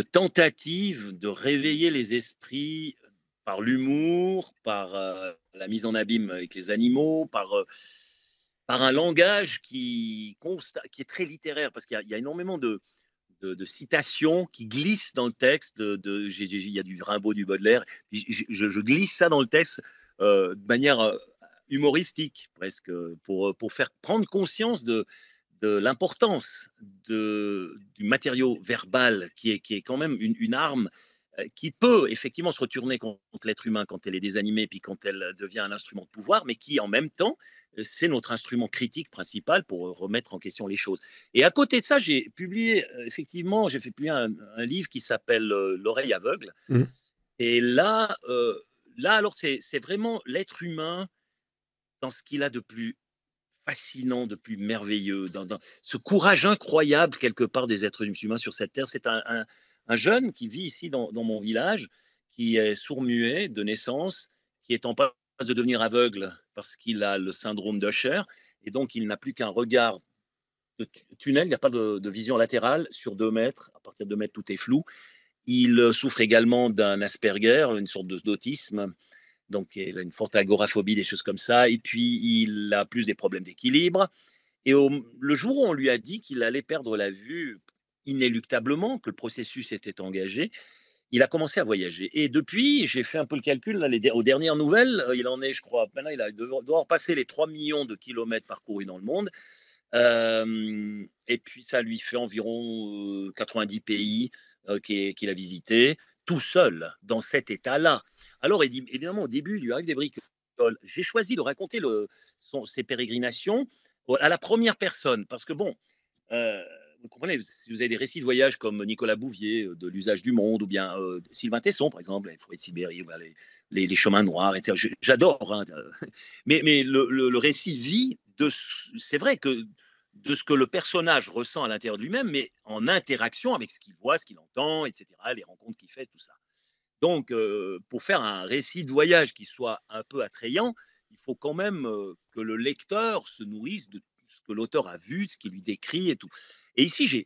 Speaker 2: tentative de réveiller les esprits par l'humour, par la mise en abîme avec les animaux, par un langage qui est très littéraire, parce qu'il y a énormément de citations qui glissent dans le texte. Il y a du Rimbaud, du Baudelaire. Je glisse ça dans le texte de manière humoristique, presque, pour faire prendre conscience de l'importance du matériau verbal, qui est quand même une arme qui peut effectivement se retourner contre l'être humain quand elle est désanimée, puis quand elle devient un instrument de pouvoir, mais qui en même temps, c'est notre instrument critique principal pour remettre en question les choses. Et à côté de ça, j'ai effectivement, j'ai fait publier un livre qui s'appelle L'oreille aveugle.
Speaker 1: Mmh.
Speaker 2: Et là alors, c'est vraiment l'être humain dans ce qu'il a de plus fascinant, de plus merveilleux, dans ce courage incroyable quelque part des êtres humains sur cette terre. C'est un jeune qui vit ici dans mon village, qui est sourd-muet de naissance, qui est en passe de devenir aveugle parce qu'il a le syndrome d'Usher, et donc il n'a plus qu'un regard de tunnel, il n'y a pas de vision latérale sur 2 mètres. À partir de 2 mètres, tout est flou. Il souffre également d'un Asperger, une sorte d'autisme, donc il a une forte agoraphobie, des choses comme ça. Et puis il a plus des problèmes d'équilibre. Et le jour où on lui a dit qu'il allait perdre la vue inéluctablement, que le processus était engagé, il a commencé à voyager. Et depuis, j'ai fait un peu le calcul, là, aux dernières nouvelles, il en est, je crois, maintenant il doit passer les 3 millions de kilomètres parcourus dans le monde. Et puis ça lui fait environ 90 pays qu'il a visités, tout seul, dans cet état-là. Alors évidemment, au début, il lui arrive des bricoles. J'ai choisi de raconter ses pérégrinations à la première personne, parce que bon, vous comprenez, si vous avez des récits de voyage comme Nicolas Bouvier, de l'usage du monde, ou bien Sylvain Tesson, par exemple, les forêts de Sibérie, les chemins noirs, etc. J'adore, hein. Mais le récit vit c'est vrai que de ce que le personnage ressent à l'intérieur de lui-même, mais en interaction avec ce qu'il voit, ce qu'il entend, etc., les rencontres qu'il fait, tout ça. Donc, pour faire un récit de voyage qui soit un peu attrayant, il faut quand même que le lecteur se nourrisse de ce que l'auteur a vu, de ce qu'il lui décrit et tout. Et ici, je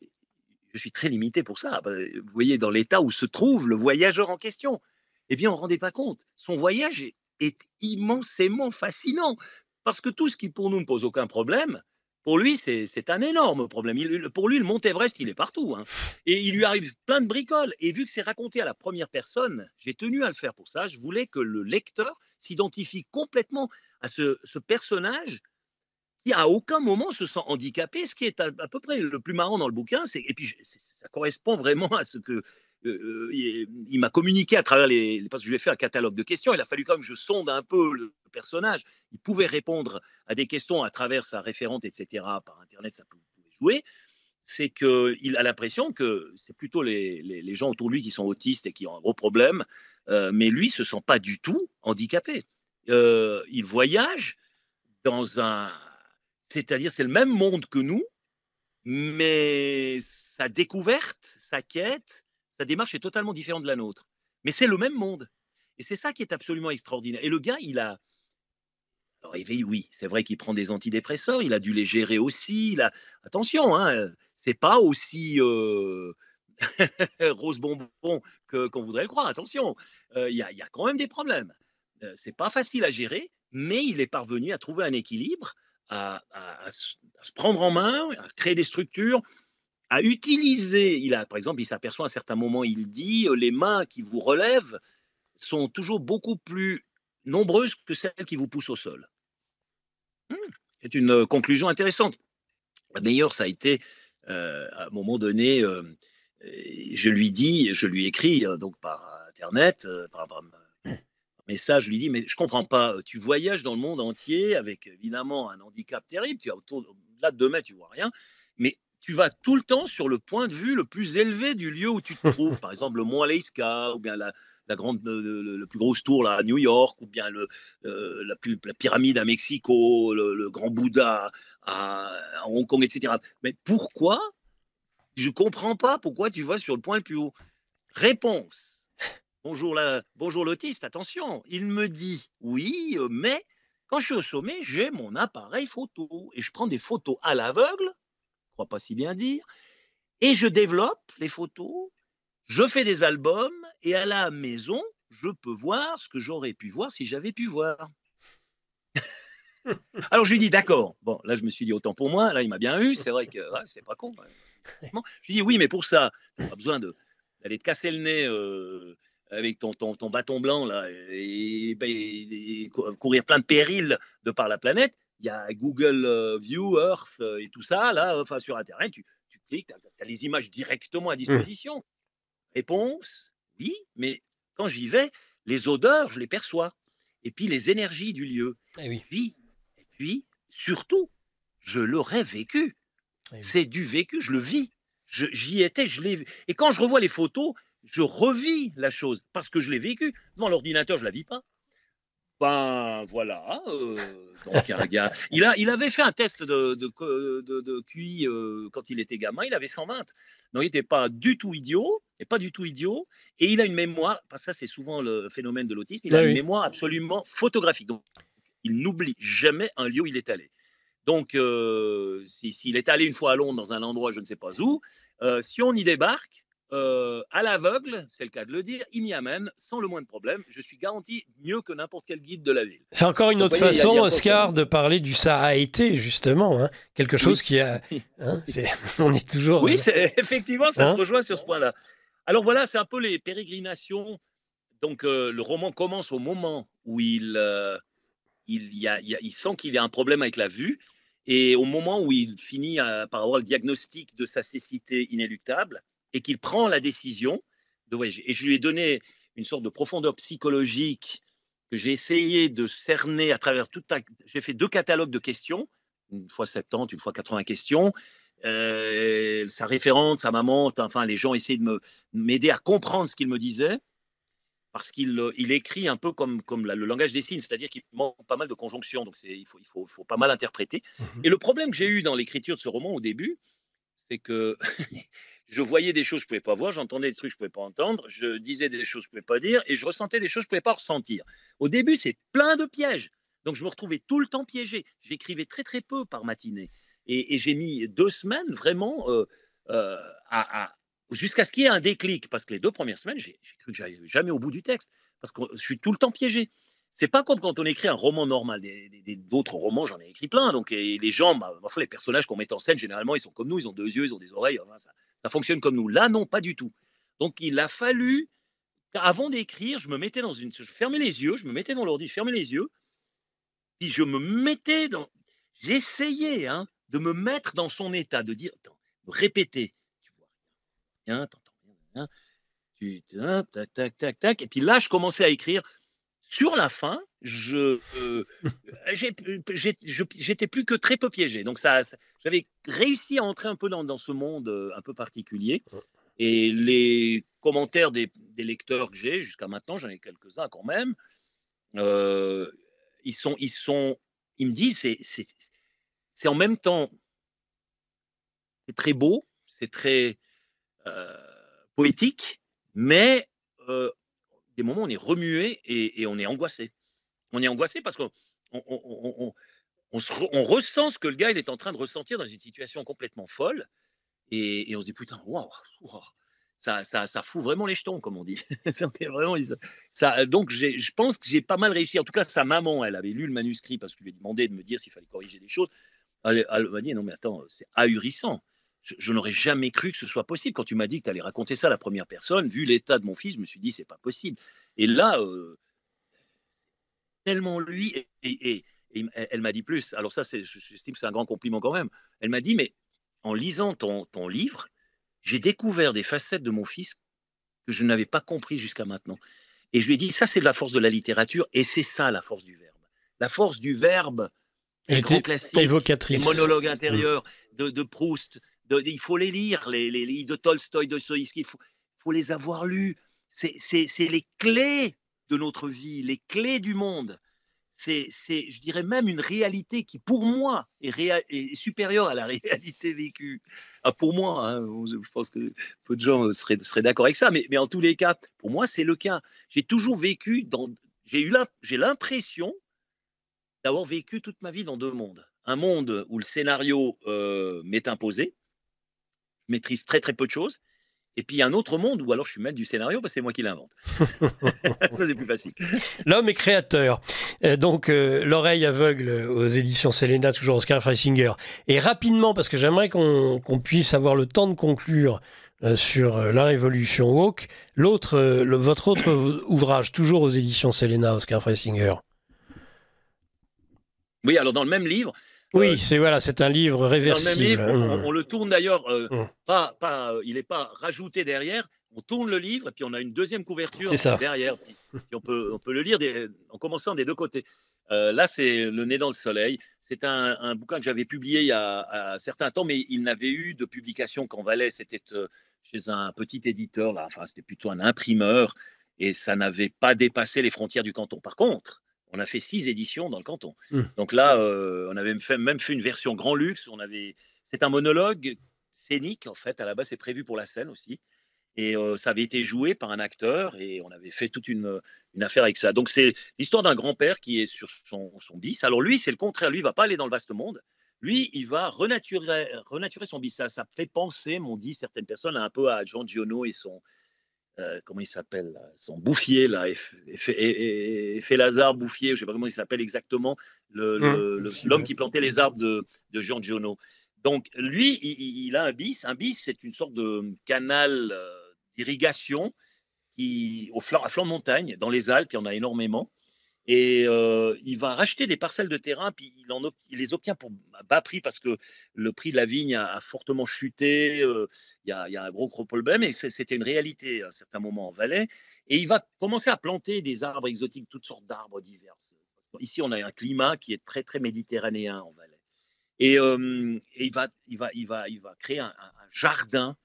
Speaker 2: suis très limité pour ça. Vous voyez, dans l'état où se trouve le voyageur en question, eh bien, on ne rendait pas compte. Son voyage est immensément fascinant, parce que tout ce qui, pour nous, ne pose aucun problème, pour lui, c'est un énorme problème. Pour lui, le Mont Everest, il est partout, hein. Et il lui arrive plein de bricoles. Et vu que c'est raconté à la première personne, j'ai tenu à le faire pour ça. Je voulais que le lecteur s'identifie complètement à ce personnage qui à aucun moment se sent handicapé, ce qui est à peu près le plus marrant dans le bouquin. Et puis ça correspond vraiment à ce que il m'a communiqué à travers parce que je lui ai fait un catalogue de questions. Il a fallu quand même que je sonde un peu le personnage. Il pouvait répondre à des questions à travers sa référente, etc. Par Internet, ça pouvait jouer. C'est qu'il a l'impression que c'est plutôt les gens autour de lui qui sont autistes et qui ont un gros problème, mais lui ne se sent pas du tout handicapé. Il voyage dans un... C'est-à-dire, c'est le même monde que nous, mais sa découverte, sa quête, sa démarche est totalement différente de la nôtre. Mais c'est le même monde. Et c'est ça qui est absolument extraordinaire. Et le gars, il a... Alors, oui, c'est vrai qu'il prend des antidépresseurs, il a dû les gérer aussi. Attention, hein, c'est pas aussi rose bonbon qu'on voudrait le croire. Attention, y a quand même des problèmes. C'est pas facile à gérer, mais il est parvenu à trouver un équilibre, à se prendre en main, à créer des structures, à utiliser. Par exemple, il s'aperçoit à un certain moment, il dit les mains qui vous relèvent sont toujours beaucoup plus nombreuses que celles qui vous poussent au sol. C'est une conclusion intéressante. La meilleure, ça a été, à un moment donné, je lui écris donc par Internet, par message, je lui dis, mais je comprends pas, tu voyages dans le monde entier avec évidemment un handicap terrible, tu as là de 2 mètres, tu vois rien, mais tu vas tout le temps sur le point de vue le plus élevé du lieu où tu te trouves, par exemple le mont Aleiska, ou bien la grande, le plus grosse tour là, à New York, ou bien la pyramide à Mexico, le grand Bouddha à Hong Kong, etc. Mais pourquoi? Je comprends pas pourquoi tu vas sur le point le plus haut. Réponse. Bonjour l'autiste, attention. Il me dit oui, mais quand je suis au sommet, j'ai mon appareil photo et je prends des photos à l'aveugle, je crois pas si bien dire, et je développe les photos, je fais des albums et à la maison, je peux voir ce que j'aurais pu voir si j'avais pu voir. Alors je lui dis d'accord. Bon, là je me suis dit autant pour moi. Là il m'a bien eu. C'est vrai que ouais, c'est pas con. Bon, je lui dis oui, mais pour ça, t'as pas besoin d'aller te casser le nez avec ton bâton blanc là et courir plein de périls de par la planète. Il y a Google View, Earth et tout ça là, enfin sur Internet, tu cliques, tu as les images directement à disposition. Réponse, oui, mais quand j'y vais, les odeurs, je les perçois. Et puis les énergies du lieu.
Speaker 1: Eh oui.
Speaker 2: Et puis, surtout, je l'aurais vécu.
Speaker 1: Eh oui.
Speaker 2: C'est du vécu, je le vis. J'y étais, je l'ai vu. Et quand je revois les photos, je revis la chose parce que je l'ai vécu. Devant l'ordinateur, je ne la vis pas. Ben voilà. Donc un gars, il avait fait un test de QI quand il était gamin, il avait 120. Donc il n'était pas du tout idiot, et pas du tout idiot. Et il a une mémoire, parce que ça c'est souvent le phénomène de l'autisme, il a
Speaker 1: Ah
Speaker 2: une
Speaker 1: oui.
Speaker 2: mémoire absolument photographique. Donc il n'oublie jamais un lieu où il est allé. Donc s'il est allé une fois à Londres dans un endroit je ne sais pas où, si on y débarque, à l'aveugle, c'est le cas de le dire, il m'y amène sans le moindre problème. Je suis garanti mieux que n'importe quel guide de la ville.
Speaker 1: C'est encore une
Speaker 2: Donc,
Speaker 1: autre
Speaker 2: voyez,
Speaker 1: façon,
Speaker 2: y a
Speaker 1: Oscar, de parler du ça a été, justement. Hein. Quelque chose
Speaker 2: oui.
Speaker 1: qui a... Hein, on est toujours...
Speaker 2: Oui, effectivement, ça se
Speaker 1: hein
Speaker 2: rejoint sur ce point-là. Alors voilà, c'est un peu les pérégrinations. Donc le roman commence au moment où il sent qu'il a un problème avec la vue. Et au moment où il finit par avoir le diagnostic de sa cécité inéluctable et qu'il prend la décision de voyager. Et je lui ai donné une sorte de profondeur psychologique que j'ai essayé de cerner à travers J'ai fait 2 catalogues de questions, une fois 70, une fois 80 questions. Sa référente, sa maman, enfin les gens essayaient de m'aider à comprendre ce qu'il me disait parce qu'il écrit un peu comme le langage des signes, c'est-à-dire qu'il manque pas mal de conjonctions, donc il faut pas mal interpréter.
Speaker 1: Mhm.
Speaker 2: Et le problème que j'ai eu dans l'écriture de ce roman au début, c'est que je voyais des choses que je ne pouvais pas voir, j'entendais des trucs que je ne pouvais pas entendre, je disais des choses que je ne pouvais pas dire, et je ressentais des choses que je ne pouvais pas ressentir. Au début, c'est plein de pièges. Donc je me retrouvais tout le temps piégé. J'écrivais très très peu par matinée. Et j'ai mis 2 semaines vraiment à, jusqu'à ce qu'il y ait un déclic. Parce que les 2 premières semaines, j'ai cru que j'allais jamais au bout du texte. Parce que je suis tout le temps piégé. C'est pas comme quand on écrit un roman normal. D'autres romans, j'en ai écrit plein. Donc, et les gens, ma foi, les personnages qu'on met en scène, généralement, ils sont comme nous, ils ont 2 yeux, ils ont des oreilles. Enfin, ça fonctionne comme nous. Là, non, pas du tout. Donc, il a fallu, avant d'écrire, je fermais les yeux, je me mettais dans l'ordi, je fermais les yeux, puis je me mettais dans. J'essayais de me mettre dans son état, de dire, attends, de répéter. Tu vois rien, t'entends rien, tac, tac, tac, tac. Et puis là, je commençais à écrire. Sur la fin, j'étais plus que très peu piégé. Donc j'avais réussi à entrer un peu dans ce monde un peu particulier. Et les commentaires des lecteurs que j'ai jusqu'à maintenant, j'en ai quelques-uns quand même, euh, ils me disent, c'est en même temps, c'est très beau, c'est très euh, poétique, mais des moments on est remué et on est angoissé. On est angoissé parce qu'on on ressent ce que le gars il est en train de ressentir dans une situation complètement folle et on se dit putain, waouh, wow, ça fout vraiment les jetons, comme on dit. Vraiment, donc je pense que j'ai pas mal réussi. En tout cas, sa maman, elle avait lu le manuscrit parce que je lui ai demandé de me dire s'il fallait corriger des choses. Elle m'a dit non, mais attends, c'est ahurissant. Je n'aurais jamais cru que ce soit possible. Quand tu m'as dit que tu allais raconter ça à la première personne, vu l'état de mon fils, je me suis dit c'est pas possible. Et là, tellement lui. Et elle m'a dit plus. Alors ça, j'estime que c'est un grand compliment quand même. Elle m'a dit, mais en lisant ton livre, j'ai découvert des facettes de mon fils que je n'avais pas compris jusqu'à maintenant. Et je lui ai dit, ça c'est de la force de la littérature, et c'est ça la force du verbe. La force du verbe,
Speaker 1: Elle
Speaker 2: les grands
Speaker 1: était
Speaker 2: classiques, les
Speaker 1: évocatrice.
Speaker 2: monologues intérieurs de Proust, il faut les lire, les livres de Tolstoï, de Dostoïevski, faut les avoir lus. C'est les clés de notre vie, les clés du monde. Je dirais même une réalité qui, pour moi, est supérieure à la réalité vécue. Ah, pour moi, hein, je pense que peu de gens seraient d'accord avec ça, mais en tous les cas, pour moi, c'est le cas. J'ai toujours vécu j'ai l'impression d'avoir vécu toute ma vie dans deux mondes. Un monde où le scénario m'est imposé, je maîtrise très très peu de choses, et puis il y a un autre monde où alors je suis maître du scénario parce que c'est moi qui l'invente. Ça, c'est plus facile.
Speaker 1: L'homme est créateur. Donc, L'oreille aveugle aux éditions Selena, toujours Oscar Freisinger. Et rapidement, parce que j'aimerais qu'on puisse avoir le temps de conclure sur la révolution woke, votre autre ouvrage, toujours aux éditions Selena, Oscar Freisinger.
Speaker 2: Oui, alors dans le même livre,
Speaker 1: Oui, c'est un livre
Speaker 2: dans le même
Speaker 1: réversible.
Speaker 2: livre, on le tourne d'ailleurs,
Speaker 1: Hum.
Speaker 2: il n'est pas rajouté derrière. On tourne le livre et puis on a une deuxième
Speaker 1: C'est
Speaker 2: couverture
Speaker 1: ça.
Speaker 2: derrière. Puis on peut le lire en commençant des deux côtés. Là, c'est Le Nez dans le Soleil. C'est un bouquin que j'avais publié il y a un certain temps, mais il n'avait eu de publication qu'en Valais. C'était chez un petit éditeur, là. Enfin, c'était plutôt un imprimeur et ça n'avait pas dépassé les frontières du canton. Par contre, on a fait 6 éditions dans le canton.
Speaker 1: Hum.
Speaker 2: Donc là, on avait même fait une version grand luxe. C'est un monologue scénique, en fait. À la base, c'est prévu pour la scène aussi. Et ça avait été joué par un acteur et on avait fait toute une affaire avec ça. Donc c'est l'histoire d'un grand-père qui est sur son bis. Alors lui, c'est le contraire. Lui, il va pas aller dans le vaste monde. Lui, il va renaturer son bis. Ça fait penser, m'ont dit certaines personnes, un peu à Jean Giono et comment il s'appelle, son bouffier, là, Effet Lazare Bouffier, je ne sais pas comment il s'appelle exactement, l'homme qui plantait les arbres de Jean Giono. Donc, lui, il a un bis. Un bis, c'est une sorte de canal d'irrigation à flanc de montagne, dans les Alpes, il y en a énormément. Et il va racheter des parcelles de terrain, puis il les obtient pour bas prix parce que le prix de la vigne a fortement chuté. Il y a un gros problème et c'était une réalité à un certain moment en Valais. Et il va commencer à planter des arbres exotiques, toutes sortes d'arbres divers. Ici, on a un climat qui est très, très méditerranéen en Valais. Et il va créer un jardin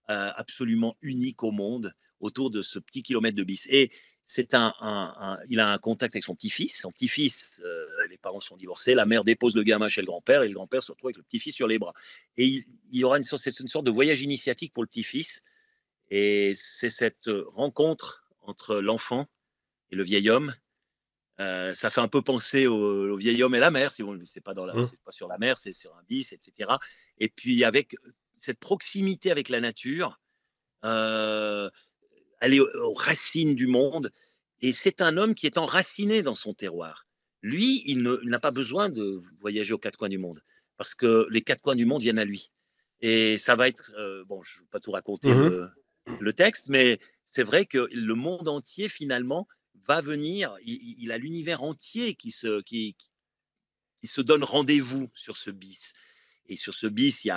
Speaker 2: absolument unique au monde autour de ce petit kilomètre de bis. Et il a un contact avec son petit-fils. Son petit-fils, les parents sont divorcés, la mère dépose le gamin chez le grand-père et le grand-père se retrouve avec le petit-fils sur les bras. Et il y aura c'est une sorte de voyage initiatique pour le petit-fils. Et c'est cette rencontre entre l'enfant et le vieil homme. Ça fait un peu penser au vieil homme et la mer, si vous, c'est pas sur la mer, c'est sur un bis, etc. Et puis avec cette proximité avec la nature, euh, aller aux racines du monde. Et c'est un homme qui est enraciné dans son terroir. Lui, il n'a pas besoin de voyager aux quatre coins du monde, parce que les quatre coins du monde viennent à lui. Et ça va être, bon, je ne vais pas tout raconter
Speaker 1: Mhm.
Speaker 2: le texte, mais c'est vrai que le monde entier, finalement, va venir, il a l'univers entier qui se donne rendez-vous sur ce bis. Et sur ce bis, il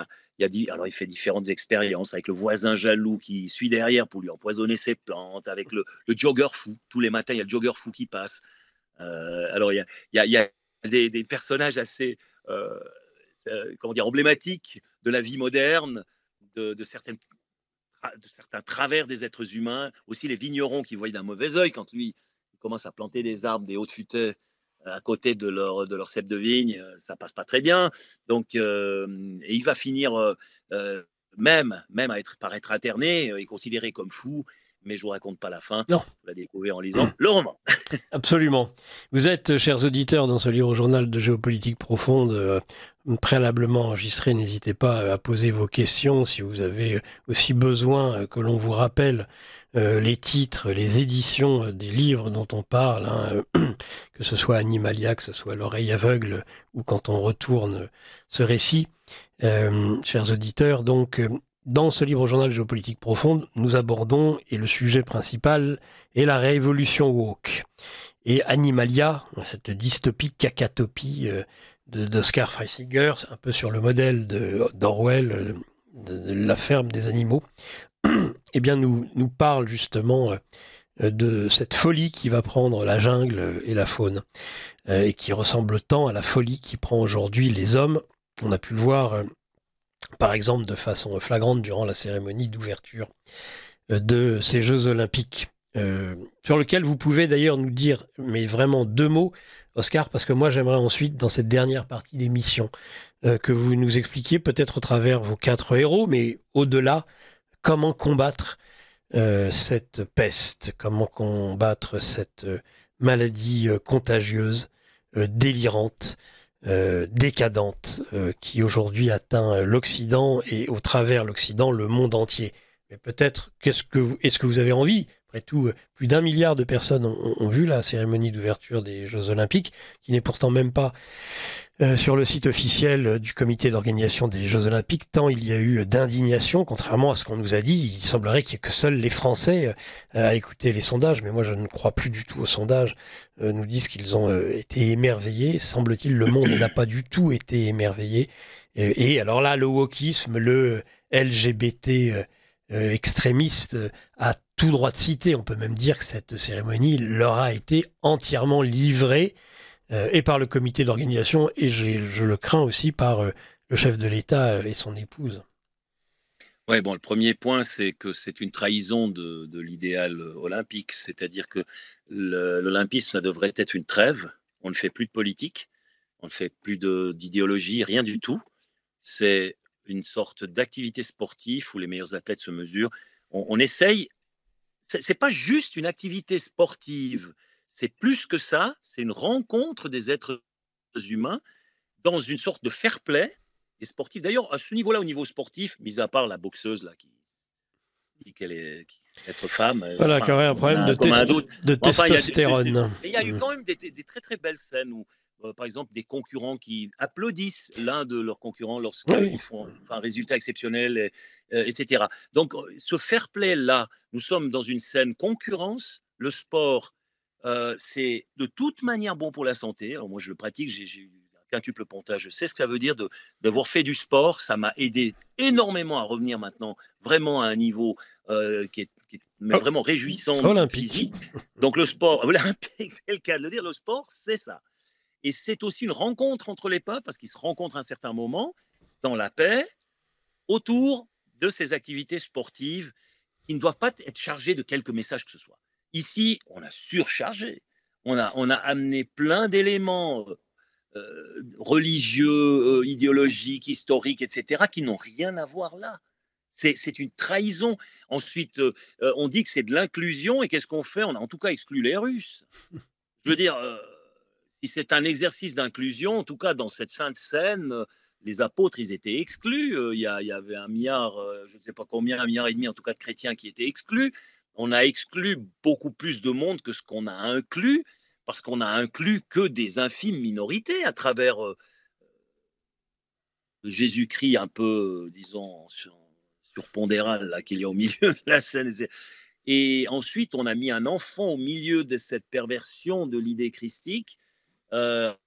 Speaker 2: Alors il fait différentes expériences avec le voisin jaloux qui suit derrière pour lui empoisonner ses plantes, avec le jogger fou. Tous les matins, il y a le jogger fou qui passe. Alors il y a des personnages assez comment dire, emblématiques de la vie moderne, de certains travers des êtres humains, aussi les vignerons qui voient d'un mauvais œil quand lui il commence à planter des arbres, des hauts de futaies à côté de leur cep de vigne, ça passe pas très bien. Donc, et il va finir même par être interné et considéré comme fou. Mais je vous raconte pas la fin.
Speaker 1: Non.
Speaker 2: Vous la découvrez en lisant le roman.
Speaker 1: Absolument. Vous êtes, chers auditeurs, dans ce livre journal de géopolitique profonde, préalablement enregistré. N'hésitez pas à poser vos questions si vous avez aussi besoin que l'on vous rappelle les titres, les éditions des livres dont on parle, hein, que ce soit Animalia, que ce soit L'oreille aveugle, ou quand on retourne ce récit. Chers auditeurs, donc, dans ce livre journal de géopolitique profonde, nous abordons, et le sujet principal est la révolution woke. Et Animalia, cette dystopique cacatopie d'Oscar Freisinger, un peu sur le modèle d'Orwell, de La ferme des animaux, eh bien nous parle justement de cette folie qui va prendre la jungle et la faune, et qui ressemble tant à la folie qui prend aujourd'hui les hommes. On a pu le voir, par exemple, de façon flagrante durant la cérémonie d'ouverture de ces Jeux Olympiques. Sur lequel vous pouvez d'ailleurs nous dire, mais vraiment 2 mots, Oscar, parce que moi j'aimerais ensuite, dans cette dernière partie d'émission, que vous nous expliquiez, peut-être au travers vos 4 héros, mais au-delà, comment combattre cette peste, comment combattre cette maladie contagieuse, délirante, décadente, qui aujourd'hui atteint l'Occident et au travers l'Occident, le monde entier. Mais peut-être, est-ce que vous avez envie? Après tout, plus d'1 milliard de personnes ont vu la cérémonie d'ouverture des Jeux Olympiques, qui n'est pourtant même pas sur le site officiel du comité d'organisation des Jeux Olympiques, tant il y a eu d'indignation, contrairement à ce qu'on nous a dit. Il semblerait qu'il n'y ait que seuls les Français à écouter les sondages, mais moi je ne crois plus du tout aux sondages, nous disent qu'ils ont été émerveillés. Semble-t-il, le monde n'a pas du tout été émerveillé. Et alors là, le wokisme, le LGBT extrémiste a tout droit de citer. On peut même dire que cette cérémonie leur a été entièrement livrée, et par le comité d'organisation, et je le crains aussi par le chef de l'État et son épouse.
Speaker 2: Ouais, bon, le premier point, c'est que c'est une trahison de l'idéal olympique, c'est-à-dire que l'olympisme, ça devrait être une trêve. On ne fait plus de politique, on ne fait plus d'idéologie, rien du tout. C'est une sorte d'activité sportive où les meilleurs athlètes se mesurent. On essaye. C'est pas juste une activité sportive, c'est plus que ça. C'est une rencontre des êtres humains dans une sorte de fair play des sportifs. D'ailleurs, à ce niveau-là, au niveau sportif, mis à part la boxeuse là qui dit qu'elle est être femme,
Speaker 1: Voilà, qui
Speaker 2: enfin,
Speaker 1: aurait un
Speaker 2: on
Speaker 1: problème
Speaker 2: a comme un doute.
Speaker 1: de
Speaker 2: Enfin,
Speaker 1: testostérone.
Speaker 2: il y a eu quand même des très très belles scènes où, par exemple, des concurrents qui applaudissent l'un de leurs concurrents lorsqu'ils
Speaker 1: Oui.
Speaker 2: font un résultat exceptionnel, etc. Donc, ce fair play là, nous sommes dans une saine concurrence. Le sport, c'est de toute manière bon pour la santé. Alors moi, je le pratique, j'ai eu un quintuple pontage, je sais ce que ça veut dire d'avoir fait du sport. Ça m'a aidé énormément à revenir maintenant vraiment à un niveau qui est mais vraiment réjouissant
Speaker 1: Olympique.
Speaker 2: physique. Donc le sport, olympique, c'est le cas de le dire, le sport, c'est ça. Et c'est aussi une rencontre entre les peuples, parce qu'ils se rencontrent à un certain moment, dans la paix, autour de ces activités sportives qui ne doivent pas être chargées de quelque message que ce soit. Ici, on a surchargé. On a amené plein d'éléments religieux, idéologiques, historiques, etc., qui n'ont rien à voir là. C'est une trahison. Ensuite, on dit que c'est de l'inclusion, et qu'est-ce qu'on fait? On a en tout cas exclu les Russes. Je veux dire, si c'est un exercice d'inclusion, en tout cas dans cette sainte scène, les apôtres, ils étaient exclus. Il y avait 1 milliard, je ne sais pas combien, 1,5 milliard en tout cas de chrétiens qui étaient exclus. On a exclu beaucoup plus de monde que ce qu'on a inclus, parce qu'on a inclus que des infimes minorités à travers Jésus-Christ un peu, disons, surpondéral là, qu'il y a au milieu de la scène. Et ensuite, on a mis un enfant au milieu de cette perversion de l'idée christique,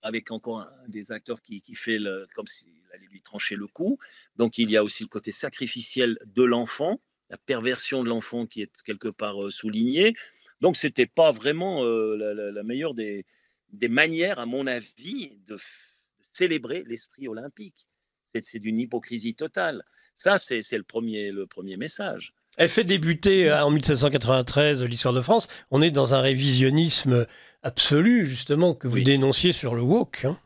Speaker 2: avec encore un des acteurs qui fait comme s'il allait lui lui trancher le cou. Donc il y a aussi le côté sacrificiel de l'enfant, la perversion de l'enfant qui est quelque part soulignée. Donc c'était pas vraiment la meilleure des manières, à mon avis, de célébrer l'esprit olympique. C'est d'une hypocrisie totale. Ça, c'est le premier message.
Speaker 1: Elle fait débuter en 1793 l'histoire de France. On est dans un révisionnisme absolu, justement, que vous
Speaker 2: Oui.
Speaker 1: dénonciez sur le woke. Hein.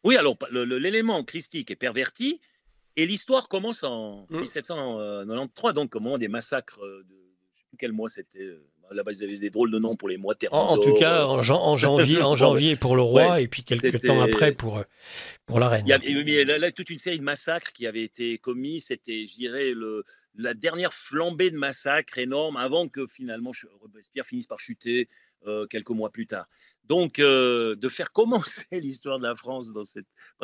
Speaker 2: Oui, alors l'élément christique est perverti et l'histoire commence en 1793, donc au moment des massacres de je ne sais plus quel mois c'était. Là-bas, ils avaient des drôles de noms pour les mois
Speaker 1: En tout
Speaker 2: Thermidor.
Speaker 1: cas, en janvier,
Speaker 2: Bon,
Speaker 1: pour le
Speaker 2: ouais,
Speaker 1: roi et puis quelques temps après
Speaker 2: c'était.
Speaker 1: pour la
Speaker 2: Il y
Speaker 1: reine.
Speaker 2: avait là, toute une série de massacres qui avaient été commis. C'était, je dirais, la dernière flambée de massacres énormes avant que finalement Robespierre finisse par chuter quelques mois plus tard. Donc, de faire commencer l'histoire de la France dans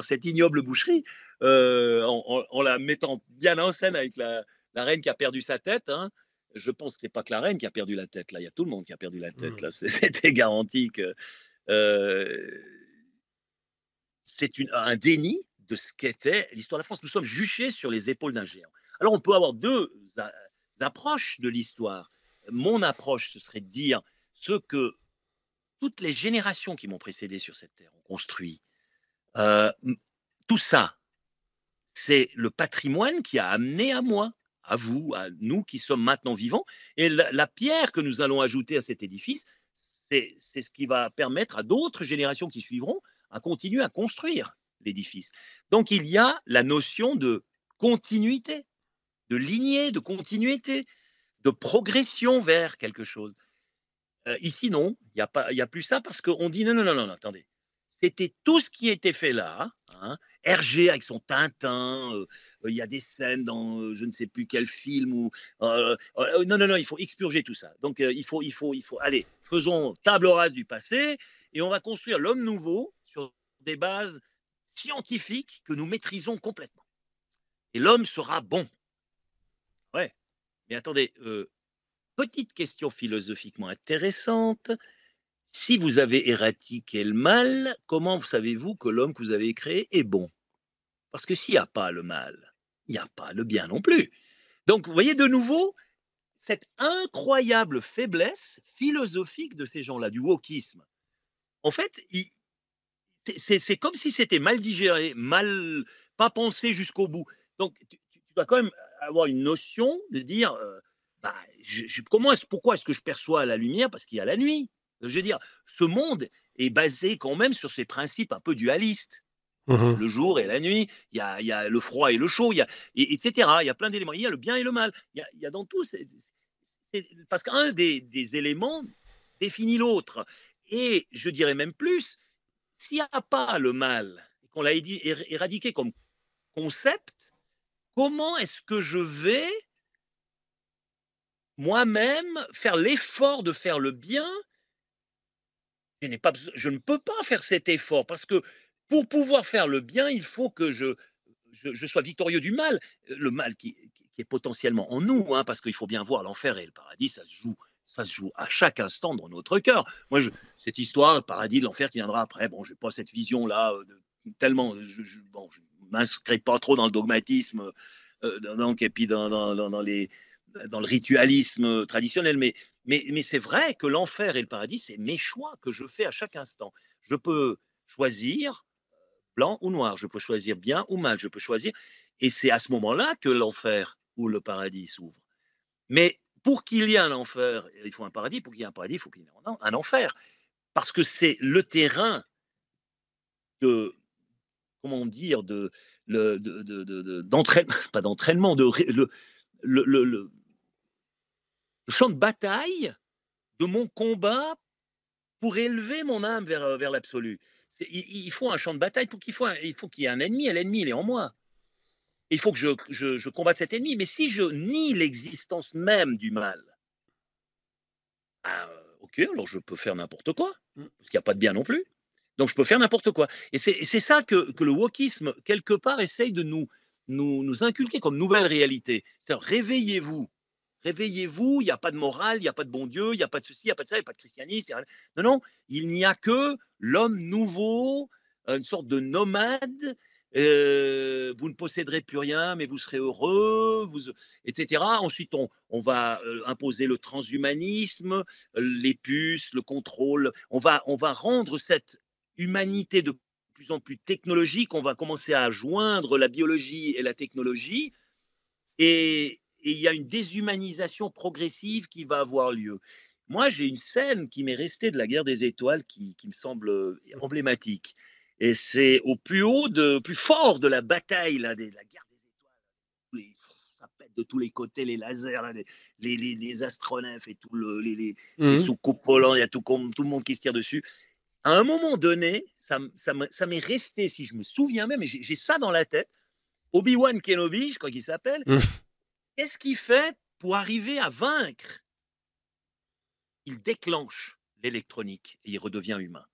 Speaker 2: cette ignoble boucherie, en la mettant bien en scène avec la reine qui a perdu sa tête. Hein. Je pense que c'est pas que la reine qui a perdu la tête. Là, il y a tout le monde qui a perdu la tête. Là, c'était garanti que. Euh, c'est un déni de ce qu'était l'histoire de la France. Nous sommes juchés sur les épaules d'un géant. Alors on peut avoir deux approches de l'histoire. Mon approche, ce serait de dire ce que toutes les générations qui m'ont précédé sur cette terre ont construit. Euh, tout ça, c'est le patrimoine qui a amené à moi, à vous, à nous qui sommes maintenant vivants. Et la pierre que nous allons ajouter à cet édifice, c'est ce qui va permettre à d'autres générations qui suivront à continuer à construire l'édifice. Donc il y a la notion de continuité, de lignée, de continuité, de progression vers quelque chose. Ici, non, il y a plus ça parce qu'on dit non, non, non, non, attendez. C'était tout ce qui était fait là. Hein. Hergé avec son Tintin, il y a des scènes dans je ne sais plus quel film où non, non, non, il faut expurger tout ça. Donc allez, faisons table rase du passé et on va construire l'homme nouveau sur des bases scientifiques que nous maîtrisons complètement. Et l'homme sera bon. Ouais, mais attendez, petite question philosophiquement intéressante. Si vous avez éradiqué le mal, comment savez-vous que l'homme que vous avez créé est bon? Parce que s'il n'y a pas le mal, il n'y a pas le bien non plus. Donc, vous voyez de nouveau cette incroyable faiblesse philosophique de ces gens-là, du wokisme. En fait, c'est comme si c'était mal digéré, mal, pas pensé jusqu'au bout. Donc, tu dois quand même avoir une notion de dire, bah, pourquoi est-ce que je perçois la lumière? Parce qu'il y a la nuit. Je veux dire, ce monde est basé quand même sur ces principes un peu dualistes. Il y a
Speaker 1: Mmh.
Speaker 2: le jour et la nuit, il y a le froid et le chaud, etc. Il y a plein d'éléments. Il y a le bien et le mal. Il y a dans tout. Parce qu'un des éléments définit l'autre. Et je dirais même plus, s'il n'y a pas le mal, qu'on l'a éradiqué comme concept, comment est-ce que je vais moi-même faire l'effort de faire le bien? Je ne peux pas faire cet effort parce que pour pouvoir faire le bien, il faut que je sois victorieux du mal. Le mal qui est potentiellement en nous, hein, parce qu'il faut bien voir l'enfer et le paradis, ça se joue à chaque instant dans notre cœur. Moi, cette histoire, le paradis, l'enfer qui viendra après, bon, je n'ai pas cette vision-là tellement. Bon, je ne m'inscris pas trop dans le dogmatisme donc, et puis dans le ritualisme traditionnel, mais c'est vrai que l'enfer et le paradis, c'est mes choix que je fais à chaque instant. Je peux choisir blanc ou noir, je peux choisir bien ou mal, je peux choisir. Et c'est à ce moment-là que l'enfer ou le paradis s'ouvre. Mais pour qu'il y ait un enfer, il faut un paradis. Pour qu'il y ait un paradis, il faut qu'il y ait un enfer. Parce que c'est le terrain de, comment dire, d'entraînement, pas d'entraînement, le champ de bataille de mon combat pour élever mon âme vers l'absolu. Il faut un champ de bataille il faut qu'il y ait un ennemi, et l'ennemi, il est en moi. Il faut que je combatte cet ennemi. Mais si je nie l'existence même du mal, ah, ok, alors je peux faire n'importe quoi, parce qu'il n'y a pas de bien non plus. Donc je peux faire n'importe quoi. Et c'est ça que le wokisme, quelque part, essaye de nous inculquer comme nouvelle réalité. C'est-à-dire, réveillez-vous. Réveillez-vous, il n'y a pas de morale, il n'y a pas de bon Dieu, il n'y a pas de ceci, il n'y a pas de ça, il n'y a pas de christianisme. Non, non, il n'y a que l'homme nouveau, une sorte de nomade, vous ne posséderez plus rien, mais vous serez heureux, etc. Ensuite, on va imposer le transhumanisme, les puces, le contrôle. On va rendre cette humanité de plus en plus technologique. On va commencer à joindre la biologie et la technologie. Et il y a une déshumanisation progressive qui va avoir lieu. Moi, j'ai une scène qui m'est restée de la guerre des étoiles qui me semble emblématique. Et c'est au plus haut, plus fort de la bataille, là, la guerre des étoiles. Ça pète de tous les côtés, les lasers, là, les astronefs et les soucoupes volantes, il y a tout le monde qui se tire dessus. À un moment donné, ça m'est resté, si je me souviens même, et j'ai ça dans la tête, Obi-Wan Kenobi, je crois qu'il s'appelle, qu'est-ce qu'il fait pour arriver à vaincre? Il déclenche l'électronique et il redevient humain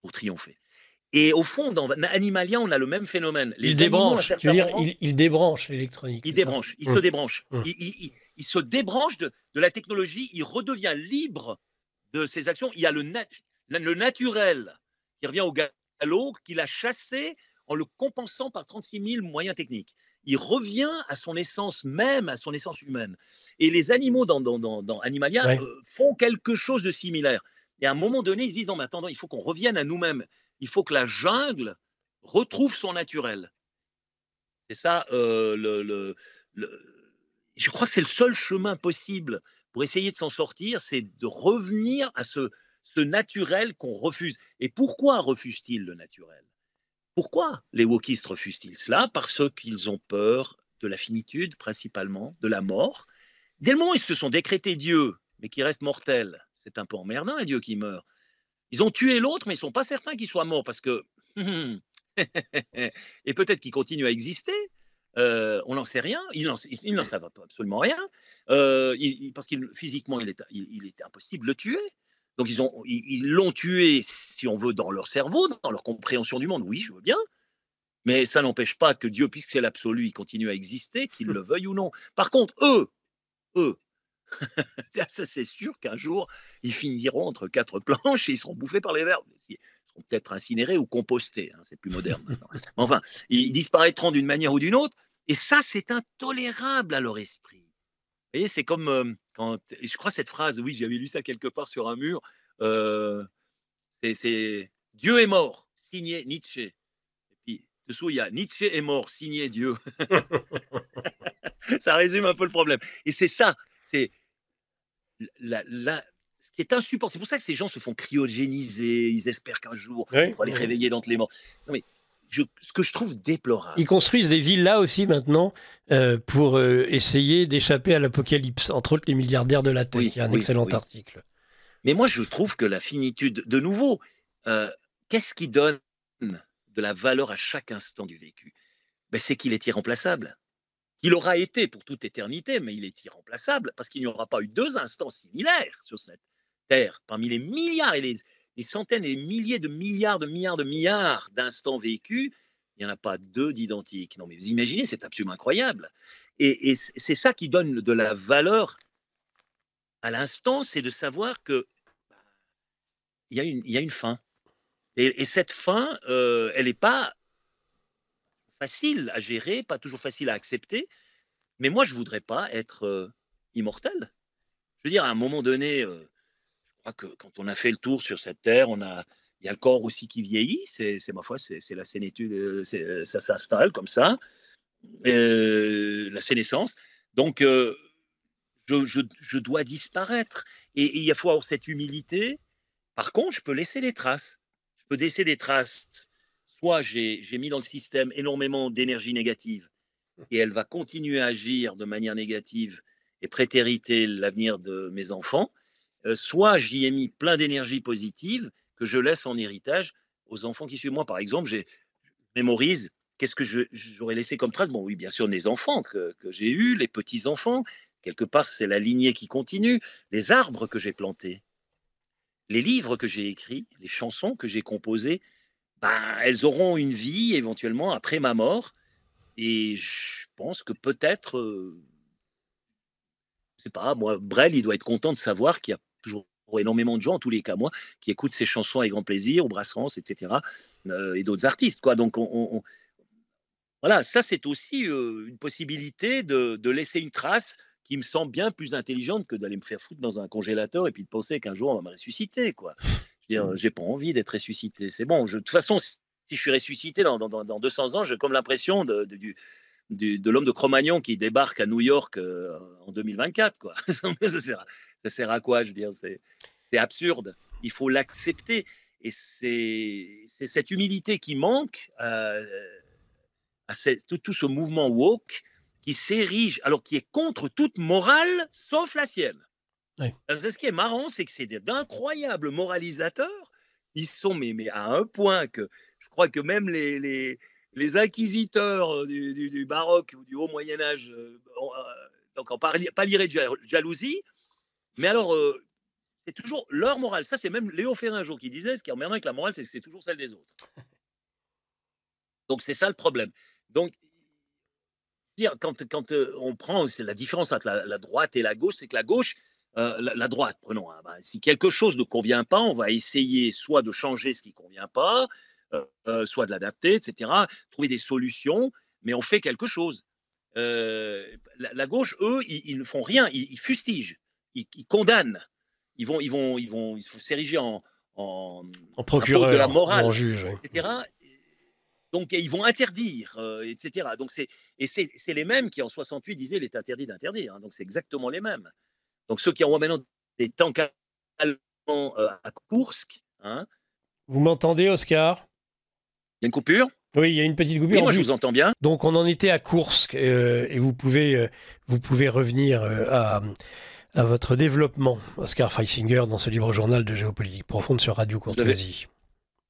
Speaker 2: pour triompher. Et au fond, dans Animalia, on a le même phénomène.
Speaker 1: Il débranche, tu veux dire, il débranche l'électronique.
Speaker 2: Il débranche, il se débranche. Il se débranche de la technologie, il redevient libre de ses actions. Il y a le naturel qui revient au galop, qu'il a chassé en le compensant par 36 000 moyens techniques. Il revient à son essence même, à son essence humaine. Et les animaux dans Animalia font quelque chose de similaire. Et à un moment donné, ils se disent, non mais attends, il faut qu'on revienne à nous-mêmes. Il faut que la jungle retrouve son naturel. C'est ça, je crois que c'est le seul chemin possible pour essayer de s'en sortir, c'est de revenir à ce naturel qu'on refuse. Et pourquoi refusent-ils le naturel? Pourquoi les wokistes refusent-ils cela? Parce qu'ils ont peur de la finitude, principalement, de la mort. Dès le moment où ils se sont décrétés Dieu, mais qui reste mortel, c'est un peu emmerdant, un Dieu qui meurt. Ils ont tué l'autre, mais ils ne sont pas certains qu'il soit mort, parce que... et peut-être qu'il continue à exister, on n'en sait rien, ils n'en savent absolument rien, parce que physiquement, il était impossible de le tuer. Donc ils l'ont tué, si on veut, dans leur cerveau, dans leur compréhension du monde. Oui, je veux bien. Mais ça n'empêche pas que Dieu, puisque c'est l'absolu, il continue à exister, qu'il le veuille ou non. Par contre, eux, ça c'est sûr qu'un jour, ils finiront entre quatre planches et ils seront bouffés par les vers. Ils seront peut-être incinérés ou compostés, hein, c'est plus moderne maintenant. Mais enfin, ils disparaîtront d'une manière ou d'une autre. Et ça, c'est intolérable à leur esprit. Vous voyez, c'est comme quand, je crois cette phrase, oui, j'avais lu ça quelque part sur un mur, c'est Dieu est mort, signé Nietzsche. Et puis dessous, il y a Nietzsche est mort, signé Dieu. Ça résume un peu le problème. Et c'est ça, c'est ce qui est insupportable. C'est pour ça que ces gens se font cryogéniser, ils espèrent qu'un jour, on va les réveiller d'entre les morts. Non, mais ce que je trouve déplorable.
Speaker 1: Ils construisent des villas aussi maintenant pour essayer d'échapper à l'apocalypse, entre autres les milliardaires de la tech. Il y a un excellent article.
Speaker 2: Mais moi, je trouve que la finitude, de nouveau, qu'est-ce qui donne de la valeur à chaque instant du vécu? C'est qu'il est irremplaçable. Il aura été pour toute éternité, mais il est irremplaçable parce qu'il n'y aura pas eu deux instants similaires sur cette Terre. Parmi les milliards et les centaines et les milliers de milliards d'instants vécus, il n'y en a pas deux d'identiques. Non, mais vous imaginez, c'est absolument incroyable. Et c'est ça qui donne de la valeur à l'instant, c'est de savoir que il y a une fin. Et cette fin, elle n'est pas facile à gérer, pas toujours facile à accepter. Mais moi, je ne voudrais pas être immortel. Je veux dire, à un moment donné, je crois que quand on a fait le tour sur cette terre, il y a le corps aussi qui vieillit. C'est ma foi, c'est la sénétude, ça s'installe comme ça, la sénescence. Donc, je dois disparaître. Et il faut avoir cette humilité. Par contre, je peux laisser des traces. Je peux laisser des traces. Soit j'ai mis dans le système énormément d'énergie négative et elle va continuer à agir de manière négative et prétériter l'avenir de mes enfants, soit j'y ai mis plein d'énergie positive que je laisse en héritage aux enfants qui suivent. Moi, par exemple, je mémorise qu'est-ce que j'aurais laissé comme trace. Bon, oui, bien sûr, les enfants que j'ai eus, les petits-enfants, quelque part, c'est la lignée qui continue, les arbres que j'ai plantés, les livres que j'ai écrits, les chansons que j'ai composées, elles auront une vie éventuellement après ma mort. Et je pense que peut-être, je sais pas, moi, Brel, il doit être content de savoir qu'il y a toujours énormément de gens, en tous les cas moi, qui écoutent ses chansons avec grand plaisir, ou Brassens, etc., et d'autres artistes, quoi. Donc Voilà, ça c'est aussi une possibilité de laisser une trace qui me semble bien plus intelligente que d'aller me faire foutre dans un congélateur et puis de penser qu'un jour on va me ressusciter, quoi. Je veux dire, j'ai pas envie d'être ressuscité. C'est bon, de toute façon, si je suis ressuscité dans 200 ans, j'ai comme l'impression de l'homme de Cro-Magnon qui débarque à New York en 2024, quoi. Ça sert à quoi? Je veux dire, c'est absurde. Il faut l'accepter. Et c'est cette humilité qui manque à tout ce mouvement woke qui s'érige, alors qui est contre toute morale sauf la sienne.
Speaker 1: Oui.
Speaker 2: Ce qui est marrant, c'est que c'est d'incroyables moralisateurs. Ils sont mais à un point que je crois que même les inquisiteurs du baroque ou du haut Moyen-Âge donc en pâlirait de jalousie. Mais alors, c'est toujours leur morale. Ça, c'est même Léo Ferré un jour qui disait, ce qui est emmerdant avec la morale, c'est que c'est toujours celle des autres. Donc, c'est ça le problème. Donc, quand on prend, c'est la différence entre la droite et la gauche, c'est que la gauche, la droite, prenons, hein, si quelque chose ne convient pas, on va essayer soit de changer ce qui ne convient pas, soit de l'adapter, etc., trouver des solutions, mais on fait quelque chose. La gauche, eux, ils ne font rien, ils fustigent, ils condamnent, ils vont s'ériger en
Speaker 1: En
Speaker 2: apôtres de la
Speaker 1: procureur ou en
Speaker 2: morale,
Speaker 1: juge. Oui.
Speaker 2: etc. Donc, ils vont interdire, etc. Donc, c'est les mêmes qui, en 68, disaient il est interdit d'interdire. Hein. Donc, c'est exactement les mêmes. Donc, ceux qui envoient maintenant des tanks allemands à Kursk, hein,
Speaker 1: Vous m'entendez, Oscar?
Speaker 2: il y a une coupure.
Speaker 1: Oui, il y a une petite
Speaker 2: Oui,
Speaker 1: coupure.
Speaker 2: moi, je vous entends bien.
Speaker 1: Donc, on en était à Kursk et vous pouvez revenir à votre développement, Oscar Feisinger, dans ce libre journal de géopolitique profonde sur Radio
Speaker 2: Vous avez,
Speaker 1: Courtoisie.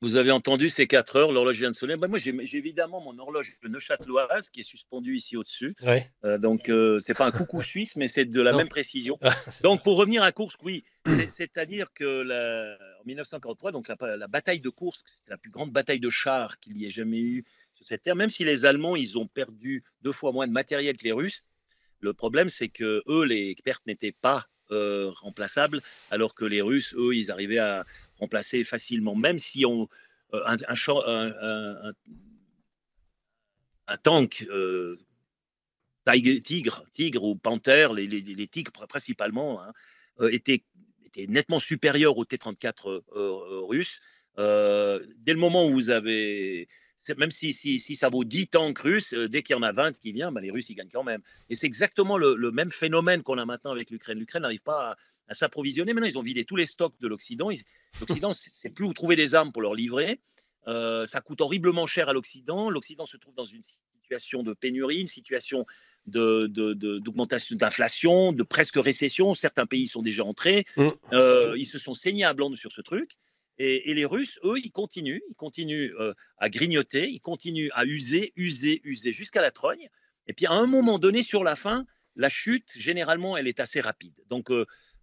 Speaker 2: vous avez entendu ces 4 heures, l'horloge vient de sonner. Ben, moi, j'ai évidemment mon horloge neuchâteloise qui est suspendue ici au-dessus.
Speaker 1: Ouais.
Speaker 2: Donc, c'est pas un coucou suisse, mais c'est de la
Speaker 1: Non.
Speaker 2: même précision. Donc, pour revenir à Kursk, oui, c'est-à-dire que en 1943, donc la bataille de Kursk, c'était la plus grande bataille de chars qu'il y ait jamais eu sur cette terre. Même si les Allemands, ils ont perdu 2 fois moins de matériel que les Russes, le problème, c'est que eux, les pertes n'étaient pas remplaçables, alors que les Russes, eux, ils arrivaient à remplacer facilement. Même si un tank tigre ou panthère, les tigres principalement, hein, étaient nettement supérieurs aux T-34 russes. Dès le moment où vous avez même si ça vaut 10 tanks russes, dès qu'il y en a 20 qui viennent, ben, les Russes, ils gagnent quand même. Et c'est exactement le même phénomène qu'on a maintenant avec l'Ukraine. L'Ukraine n'arrive pas à s'approvisionner. Maintenant, ils ont vidé tous les stocks de l'Occident. L'Occident, c'est plus où trouver des armes pour leur livrer. Ça coûte horriblement cher à l'Occident. L'Occident se trouve dans une situation de pénurie, une situation d'augmentation, d'inflation, de presque récession. Certains pays sont déjà entrés. Ils se sont saignés à blanc sur ce truc. Et les Russes, eux, ils continuent à grignoter, ils continuent à user jusqu'à la trogne. Et puis à un moment donné, sur la fin, la chute, généralement, elle est assez rapide. Donc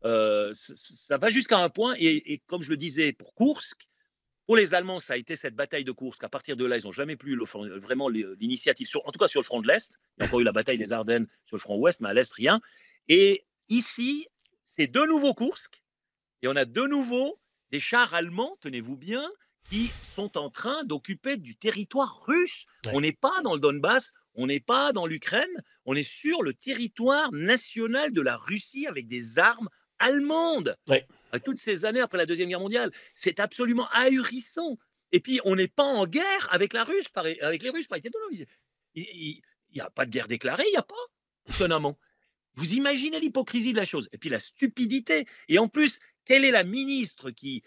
Speaker 2: ça va jusqu'à un point. Et comme je le disais pour Kursk, pour les Allemands, ça a été cette bataille de Kursk. À partir de là, ils n'ont jamais plus vraiment l'initiative, en tout cas sur le front de l'Est. Il y a encore eu la bataille des Ardennes sur le front ouest, mais à l'Est, rien. Et ici, c'est de nouveau Kursk. Et on a de nouveau des chars allemands, tenez-vous bien, qui sont en train d'occuper du territoire russe.
Speaker 1: Ouais.
Speaker 2: On n'est pas dans le Donbass, on n'est pas dans l'Ukraine, on est sur le territoire national de la Russie avec des armes allemandes.
Speaker 1: Ouais.
Speaker 2: Toutes ces années après la Deuxième Guerre mondiale, c'est absolument ahurissant. Et puis, on n'est pas en guerre avec les Russes, par étonnant. Il n'y a pas de guerre déclarée, il n'y a pas, étonnamment. Vous imaginez l'hypocrisie de la chose. Et puis la stupidité. Et en plus, quelle est la ministre qui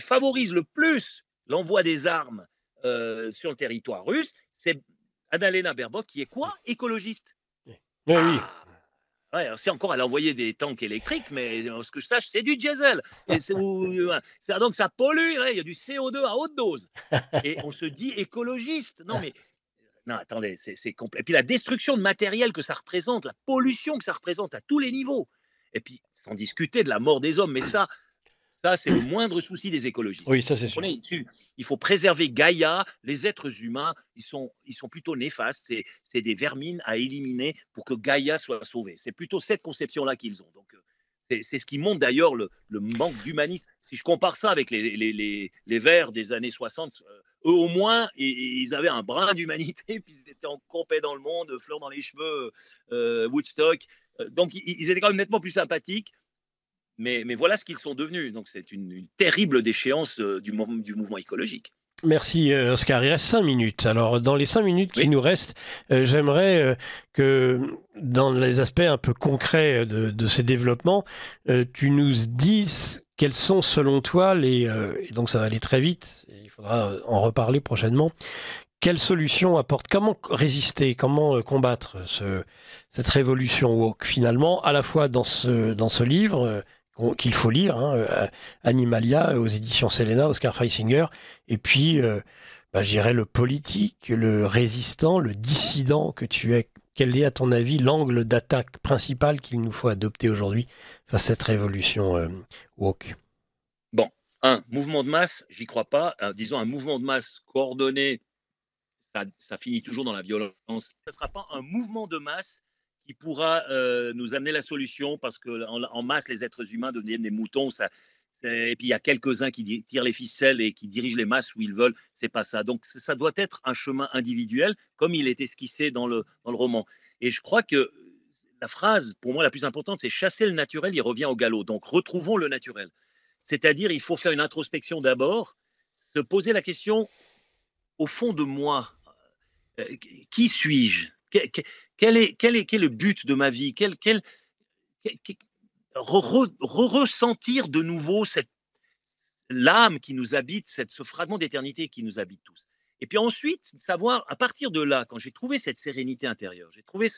Speaker 2: favorise le plus l'envoi des armes sur le territoire russe? C'est Annalena Baerbock, qui est quoi? Écologiste.
Speaker 1: Oui, oui.
Speaker 2: Ouais, c'est encore, elle a envoyé des tanks électriques, mais ce que je sache, c'est du diesel. Et donc ça pollue, il y a du CO2 à haute dose. Et on se dit écologiste. Non, mais non, attendez, c'est complet. Et puis la destruction de matériel que ça représente, la pollution que ça représente à tous les niveaux. Et puis, sans discuter de la mort des hommes, mais ça c'est le moindre souci des écologistes.
Speaker 1: Oui, ça c'est sûr.
Speaker 2: Il faut préserver Gaïa. Les êtres humains, ils sont plutôt néfastes. C'est des vermines à éliminer pour que Gaïa soit sauvée. C'est plutôt cette conception-là qu'ils ont. Donc, c'est ce qui montre d'ailleurs le manque d'humanisme. Si je compare ça avec les Verts des années 60, eux au moins, ils avaient un brin d'humanité, puis ils étaient en complet dans le monde, fleurs dans les cheveux, Woodstock. Donc ils étaient quand même nettement plus sympathiques. Mais voilà ce qu'ils sont devenus. Donc c'est une terrible déchéance du mouvement écologique.
Speaker 1: Merci Oscar. Il reste 5 minutes. Alors, dans les 5 minutes qui
Speaker 2: Oui.
Speaker 1: nous restent, j'aimerais que, dans les aspects un peu concrets de ces développements, tu nous dises quels sont, selon toi, et donc ça va aller très vite, et il faudra en reparler prochainement, quelles solutions apportent, comment résister, comment combattre cette révolution woke, finalement, à la fois dans ce livre qu'il faut lire, hein, Animalia, aux éditions Selena, Oscar Freisinger, et puis, je dirais, le politique, le résistant, le dissident que tu es. Quel est, à ton avis, l'angle d'attaque principal qu'il nous faut adopter aujourd'hui face à cette révolution woke?
Speaker 2: Bon, mouvement de masse, j'y crois pas. Disons un mouvement de masse coordonné, ça finit toujours dans la violence. Ce ne sera pas un mouvement de masse qui pourra nous amener la solution parce qu'en masse, les êtres humains deviennent des moutons. Et puis il y a quelques-uns qui tirent les ficelles et qui dirigent les masses où ils veulent. C'est pas ça. Donc ça doit être un chemin individuel, comme il est esquissé dans le roman. Et je crois que la phrase, pour moi, la plus importante, c'est chasser le naturel, il revient au galop. Donc retrouvons le naturel. C'est-à-dire, il faut faire une introspection d'abord, se poser la question, au fond de moi, qui suis-je? Quel est le but de ma vie? Ressentir de nouveau l'âme qui nous habite, ce fragment d'éternité qui nous habite tous. Et puis ensuite, savoir, à partir de là, quand j'ai trouvé cette sérénité intérieure, j'ai trouvé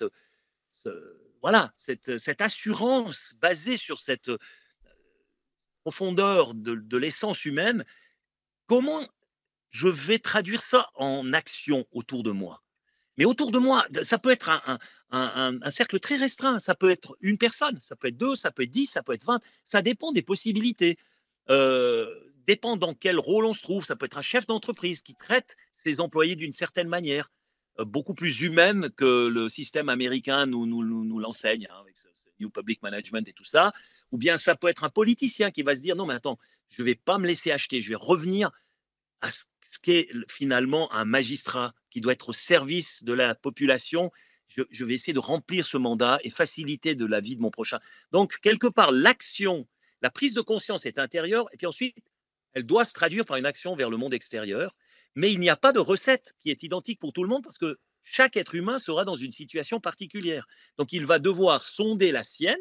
Speaker 2: cette assurance basée sur cette profondeur de l'essence humaine, comment je vais traduire ça en action autour de moi? Mais autour de moi, ça peut être un cercle très restreint. Ça peut être une personne, ça peut être 2, ça peut être 10, ça peut être 20. Ça dépend des possibilités. Dépend dans quel rôle on se trouve. Ça peut être un chef d'entreprise qui traite ses employés d'une certaine manière, beaucoup plus humaine que le système américain nous l'enseigne, hein, avec ce New Public Management et tout ça. Ou bien ça peut être un politicien qui va se dire, non mais attends, je ne vais pas me laisser acheter, je vais revenir à ce qu'est finalement un magistrat qui doit être au service de la population. Je vais essayer de remplir ce mandat et faciliter de la vie de mon prochain. Donc, quelque part, l'action, la prise de conscience est intérieure, et puis ensuite, elle doit se traduire par une action vers le monde extérieur. Mais il n'y a pas de recette qui est identique pour tout le monde parce que chaque être humain sera dans une situation particulière. Donc, il va devoir sonder la sienne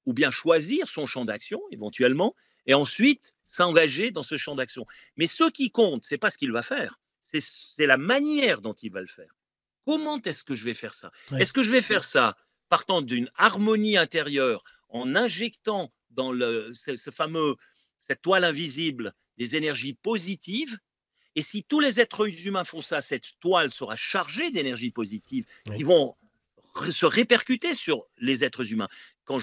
Speaker 2: ou bien choisir son champ d'action éventuellement et ensuite s'engager dans ce champ d'action. Mais ce qui compte, ce n'est pas ce qu'il va faire, c'est la manière dont il va le faire. Comment est-ce que je vais faire ça?
Speaker 1: Ouais.
Speaker 2: Est-ce que je vais faire ça partant d'une harmonie intérieure, en injectant dans cette toile invisible des énergies positives? Et si tous les êtres humains font ça, cette toile sera chargée d'énergies positives qui vont se répercuter sur les êtres humains. Quand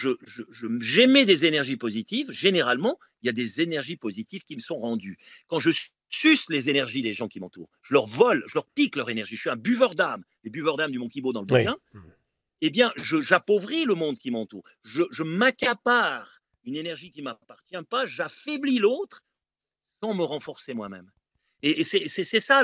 Speaker 2: j'émets des énergies positives, généralement, il y a des énergies positives qui me sont rendues. Quand je suce les énergies des gens qui m'entourent, je leur vole, je leur pique leur énergie. Je suis un buveur d'âme, les buveurs d'âme du Mont Kibo dans le bouquin. Eh bien, j'appauvris le monde qui m'entoure. Je m'accapare une énergie qui ne m'appartient pas, j'affaiblis l'autre sans me renforcer moi-même. Et c'est ça,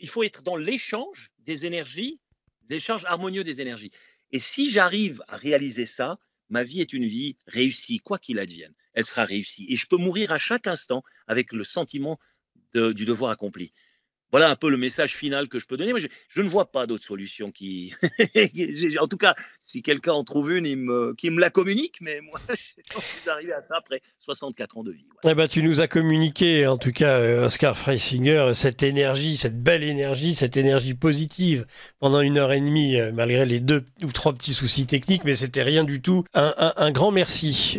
Speaker 2: il faut être dans l'échange des énergies, l'échange harmonieux des énergies. Et si j'arrive à réaliser ça, ma vie est une vie réussie, quoi qu'il advienne. Elle sera réussie. Et je peux mourir à chaque instant avec le sentiment du devoir accompli. Voilà un peu le message final que je peux donner. Mais je ne vois pas d'autre solution qui. En tout cas, si quelqu'un en trouve une, qui me la communique. Mais moi, je suis arrivé à ça après 64 ans de vie.
Speaker 1: Ouais. Eh ben, tu nous as communiqué, en tout cas, Oscar Freisinger, cette énergie, cette belle énergie, cette énergie positive pendant 1h30, malgré les 2 ou 3 petits soucis techniques, mais c'était rien du tout. Un grand merci,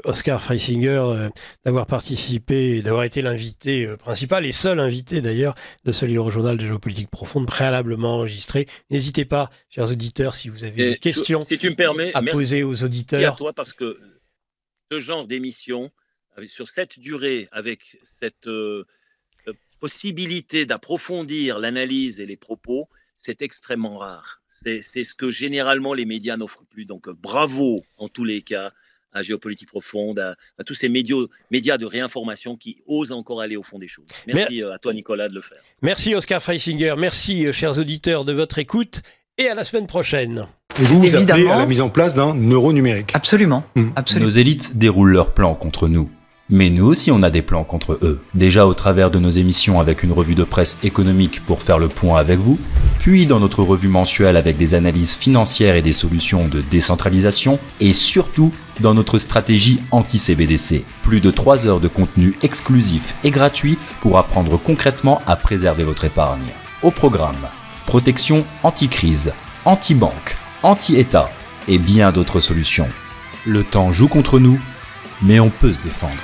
Speaker 1: Oscar Freisinger, d'avoir participé et d'avoir été l'invité principal et seul invité d'ailleurs de ce livre journal de géopolitique profonde, préalablement enregistré. N'hésitez pas, chers auditeurs, si vous avez des questions
Speaker 2: si tu me permets,
Speaker 1: à poser aux auditeurs.
Speaker 2: Merci à toi, parce que ce genre d'émission, sur cette durée, avec cette possibilité d'approfondir l'analyse et les propos, c'est extrêmement rare. C'est ce que généralement les médias n'offrent plus. Donc bravo en tous les cas à Géopolitique Profonde, à tous ces médias de réinformation qui osent encore aller au fond des choses. Merci à toi, Nicolas, de le faire.
Speaker 1: Merci, Oscar Freisinger. Merci, chers auditeurs, de votre écoute. Et à la semaine prochaine.
Speaker 3: Et vous appelez à la mise en place d'un euro numérique.
Speaker 4: Absolument. Absolument.
Speaker 5: Nos élites déroulent leurs plans contre nous. Mais nous aussi on a des plans contre eux. Déjà au travers de nos émissions avec une revue de presse économique pour faire le point avec vous, puis dans notre revue mensuelle avec des analyses financières et des solutions de décentralisation, et surtout dans notre stratégie anti-CBDC. Plus de 3 heures de contenu exclusif et gratuit pour apprendre concrètement à préserver votre épargne. Au programme, protection anti-crise, anti-banque, anti-État et bien d'autres solutions. Le temps joue contre nous, mais on peut se défendre.